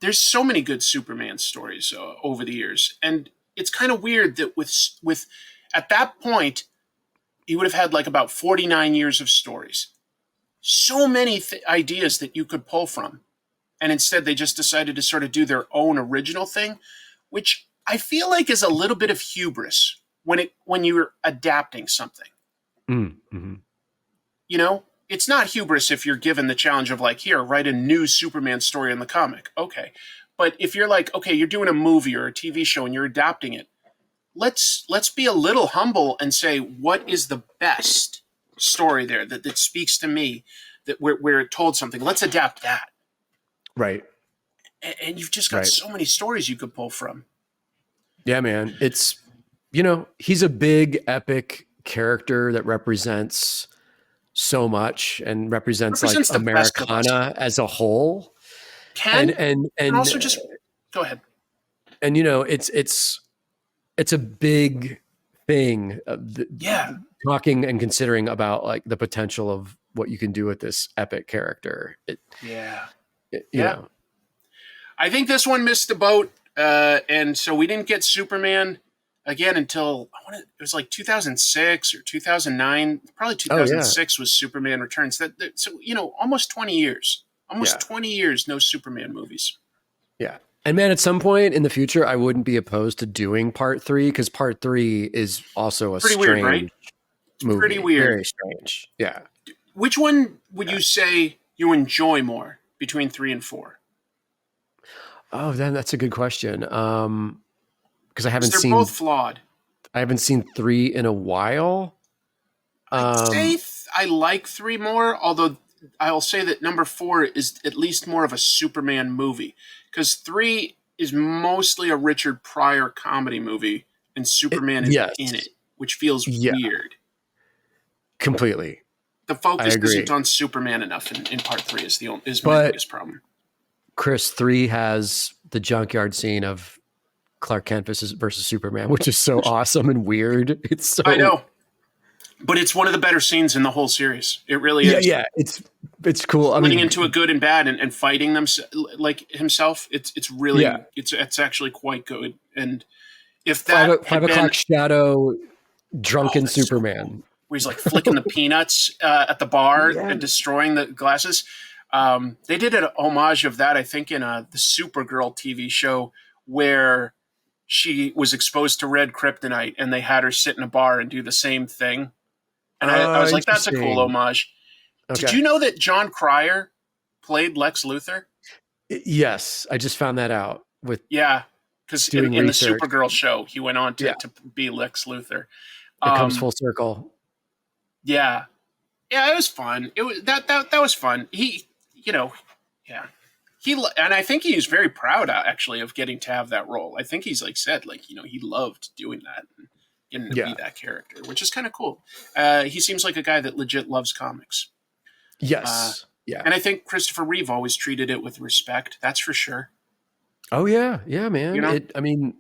There's so many good Superman stories over the years, and it's kind of weird that with at that point he would have had like about 49 years of stories, so many ideas that you could pull from, and instead they just decided to sort of do their own original thing, which I feel like is a little bit of hubris when you're adapting something. Mm-hmm. You know, it's not hubris if you're given the challenge of like, here, write a new Superman story in the comic. Okay. But if you're like, okay, you're doing a movie or a TV show and you're adapting it, let's be a little humble and say, what is the best story there that speaks to me, that where it told something? Let's adapt that. Right. And you've just got so many stories you could pull from. Yeah, man. It's, he's a big epic character that represents so much and represents like Americana as a whole. And also just go ahead. And it's it's a big thing. Talking and considering about like the potential of what you can do with this epic character. You know. I think this one missed the boat, and so we didn't get Superman again until it was like 2006 or 2009. Probably 2006 was Superman Returns. So almost 20 years. Almost 20 years, no Superman movies. Yeah. And man, at some point in the future, I wouldn't be opposed to doing part 3 because part 3 is also a pretty strange weird, right? movie. Pretty weird. Very strange. Yeah. Which one would you say you enjoy more between 3 and 4? Oh, then that's a good question. Because I haven't seen. They're both flawed. I haven't seen 3 in a while. I'd say I like 3 more, although I'll say that number 4 is at least more of a Superman movie. Because 3 is mostly a Richard Pryor comedy movie, and Superman is in it, which feels weird. Completely. The focus isn't on Superman enough in part 3 is my biggest problem. Chris, 3 has the junkyard scene of Clark Kent versus Superman, which is so awesome and weird. It's so I know. But it's one of the better scenes in the whole series. It really is. Yeah, it's cool. Splitting into a good and bad and fighting them like himself. It's really it's actually quite good. And if that 5 o'clock shadow drunken Superman. Where he's like flicking the peanuts at the bar and destroying the glasses. They did an homage of that, I think, in the Supergirl TV show where she was exposed to red kryptonite and they had her sit in a bar and do the same thing. And I was like, that's a cool homage. Okay. Did you know that John Cryer played Lex Luthor? Yes, I just found that out. Because in the Supergirl show, he went on to be Lex Luthor. It comes full circle. Yeah, it was fun. It was that was fun. He, and I think he was very proud actually of getting to have that role. I think he's said he loved doing that. And getting to be that character, which is kind of cool. He seems like a guy that legit loves comics. Yes. And I think Christopher Reeve always treated it with respect. That's for sure. Oh, yeah. Yeah, man.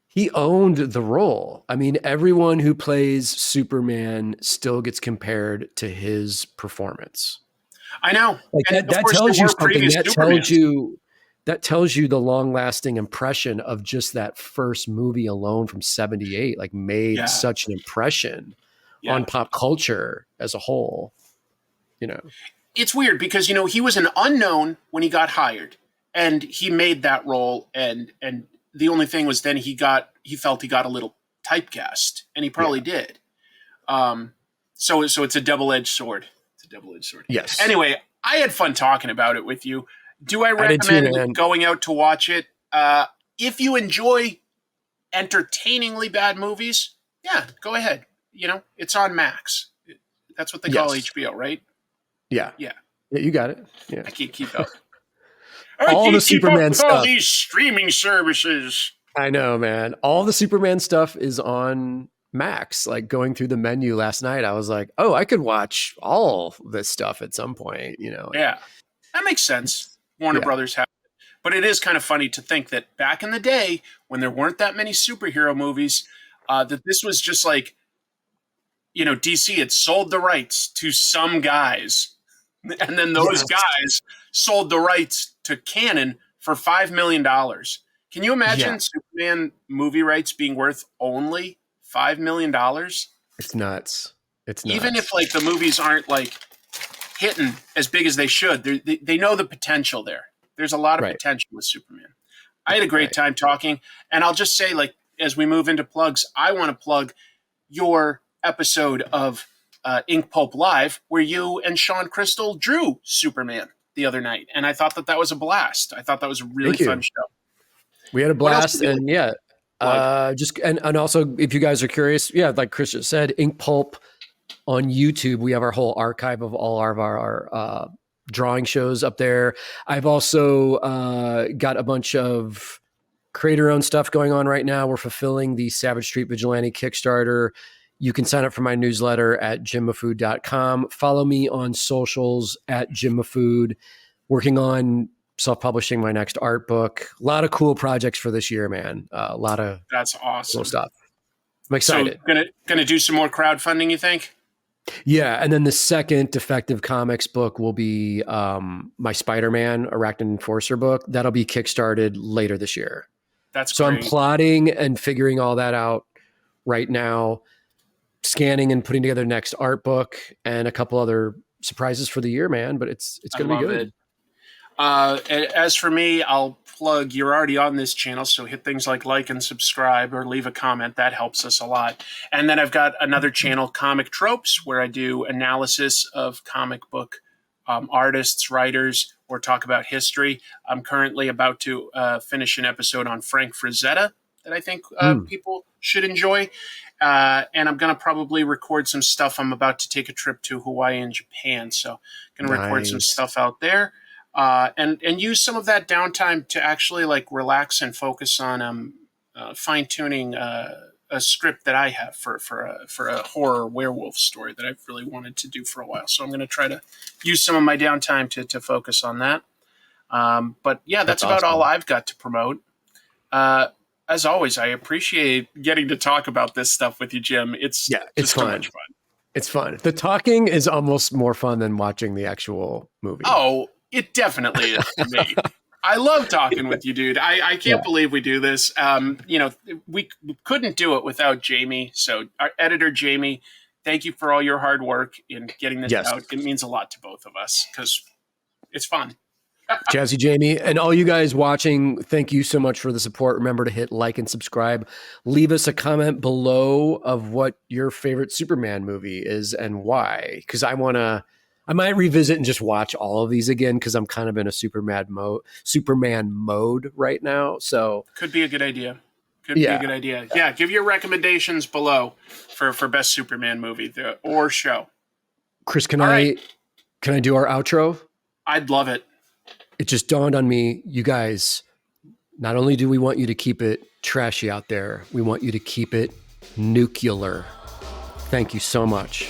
He owned the role. I mean, everyone who plays Superman still gets compared to his performance. I know. That tells you something. That tells you the long-lasting impression of just that first movie alone from 78, made such an impression on pop culture as a whole. It's weird because, he was an unknown when he got hired and he made that role. And the only thing was then he felt he got a little typecast, and he probably did. So it's a double-edged sword. Yes. Anyway, I had fun talking about it with you. Do I recommend going out to watch it? If you enjoy entertainingly bad movies, go ahead. It's on Max. That's what they call HBO, right? Yeah. Yeah. Yeah, you got it. Yeah. I can't keep up. All the Superman stuff. All these streaming services. I know, man. All the Superman stuff is on Max. Going through the menu last night, I was like, oh, I could watch all this stuff at some point, Yeah. That makes sense. Warner Brothers have it. But it is kind of funny to think that back in the day when there weren't that many superhero movies, that this was just DC had sold the rights to some guys. And then those guys sold the rights to Canon for $5 million. Can you imagine Superman movie rights being worth only $5 million? It's nuts. Even if the movies aren't hitting as big as they should. They know the potential there. There's a lot of potential with Superman. I had a great time talking, and I'll just say, as we move into plugs, I want to plug your episode of Ink Pulp Live, where you and Sean Crystal drew Superman the other night, and I thought that was a blast. I thought that was a really fun show. We had a blast, and and also, if you guys are curious, like Chris just said, Ink Pulp on YouTube, we have our whole archive of all of our drawing shows up there. I've also got a bunch of creator-owned stuff going on right now. We're fulfilling the Savage Street Vigilante Kickstarter. You can sign up for my newsletter at jimmahfood.com. Follow me on socials at jimmahfood. Working on self-publishing my next art book. A lot of cool projects for this year, man. A lot of that's awesome cool stuff. I'm excited. So gonna do some more crowdfunding, you think? Yeah, and then the second Defective Comics book will be my Spider-Man Arachnid Enforcer book. That'll be kickstarted later this year. That's so great. I'm plotting and figuring all that out right now, scanning and putting together the next art book and a couple other surprises for the year, man. But it's going to be good. As for me, I'll plug, you're already on this channel, so hit things like and subscribe or leave a comment. That helps us a lot. And then I've got another channel, Comic Tropes, where I do analysis of comic book artists, writers, or talk about history. I'm currently about to finish an episode on Frank Frazetta that I think people should enjoy. And I'm going to probably record some stuff. I'm about to take a trip to Hawaii and Japan, so going to record some stuff out there. And use some of that downtime to actually like relax and focus on fine tuning a script that I have for a horror werewolf story that I've really wanted to do for a while. So I'm going to try to use some of my downtime to focus on that. But yeah, that's about awesome. all I've got to promote. As always, I appreciate getting to talk about this stuff with you, Jim. It's fun. So much fun. It's fun. The talking is almost more fun than watching the actual movie. Oh, it definitely is for me. I love talking with you, dude. I can't believe we do this. We couldn't do it without Jamie. So our editor, Jamie, thank you for all your hard work in getting this out. It means a lot to both of us because it's fun. Jazzy Jamie, and all you guys watching, thank you so much for the support. Remember to hit like and subscribe. Leave us a comment below of what your favorite Superman movie is and why, because I might revisit and just watch all of these again because I'm kind of in a Superman mode right now. So could be a good idea. Be a good idea. Yeah, give your recommendations below for best Superman movie or show. Chris, can I do our outro? I'd love it. It just dawned on me, you guys, not only do we want you to keep it trashy out there, we want you to keep it nuclear. Thank you so much.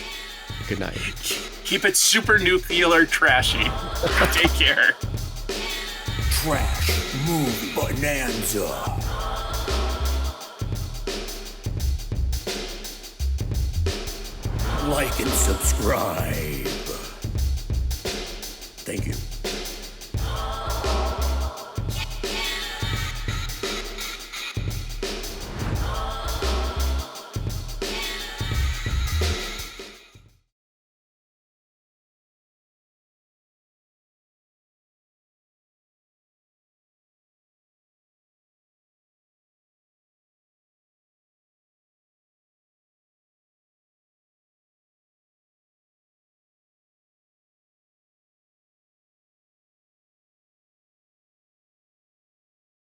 Good night. Keep it super nuclear trashy. Take care. Trash Movie Bonanza. Like and subscribe. Thank you.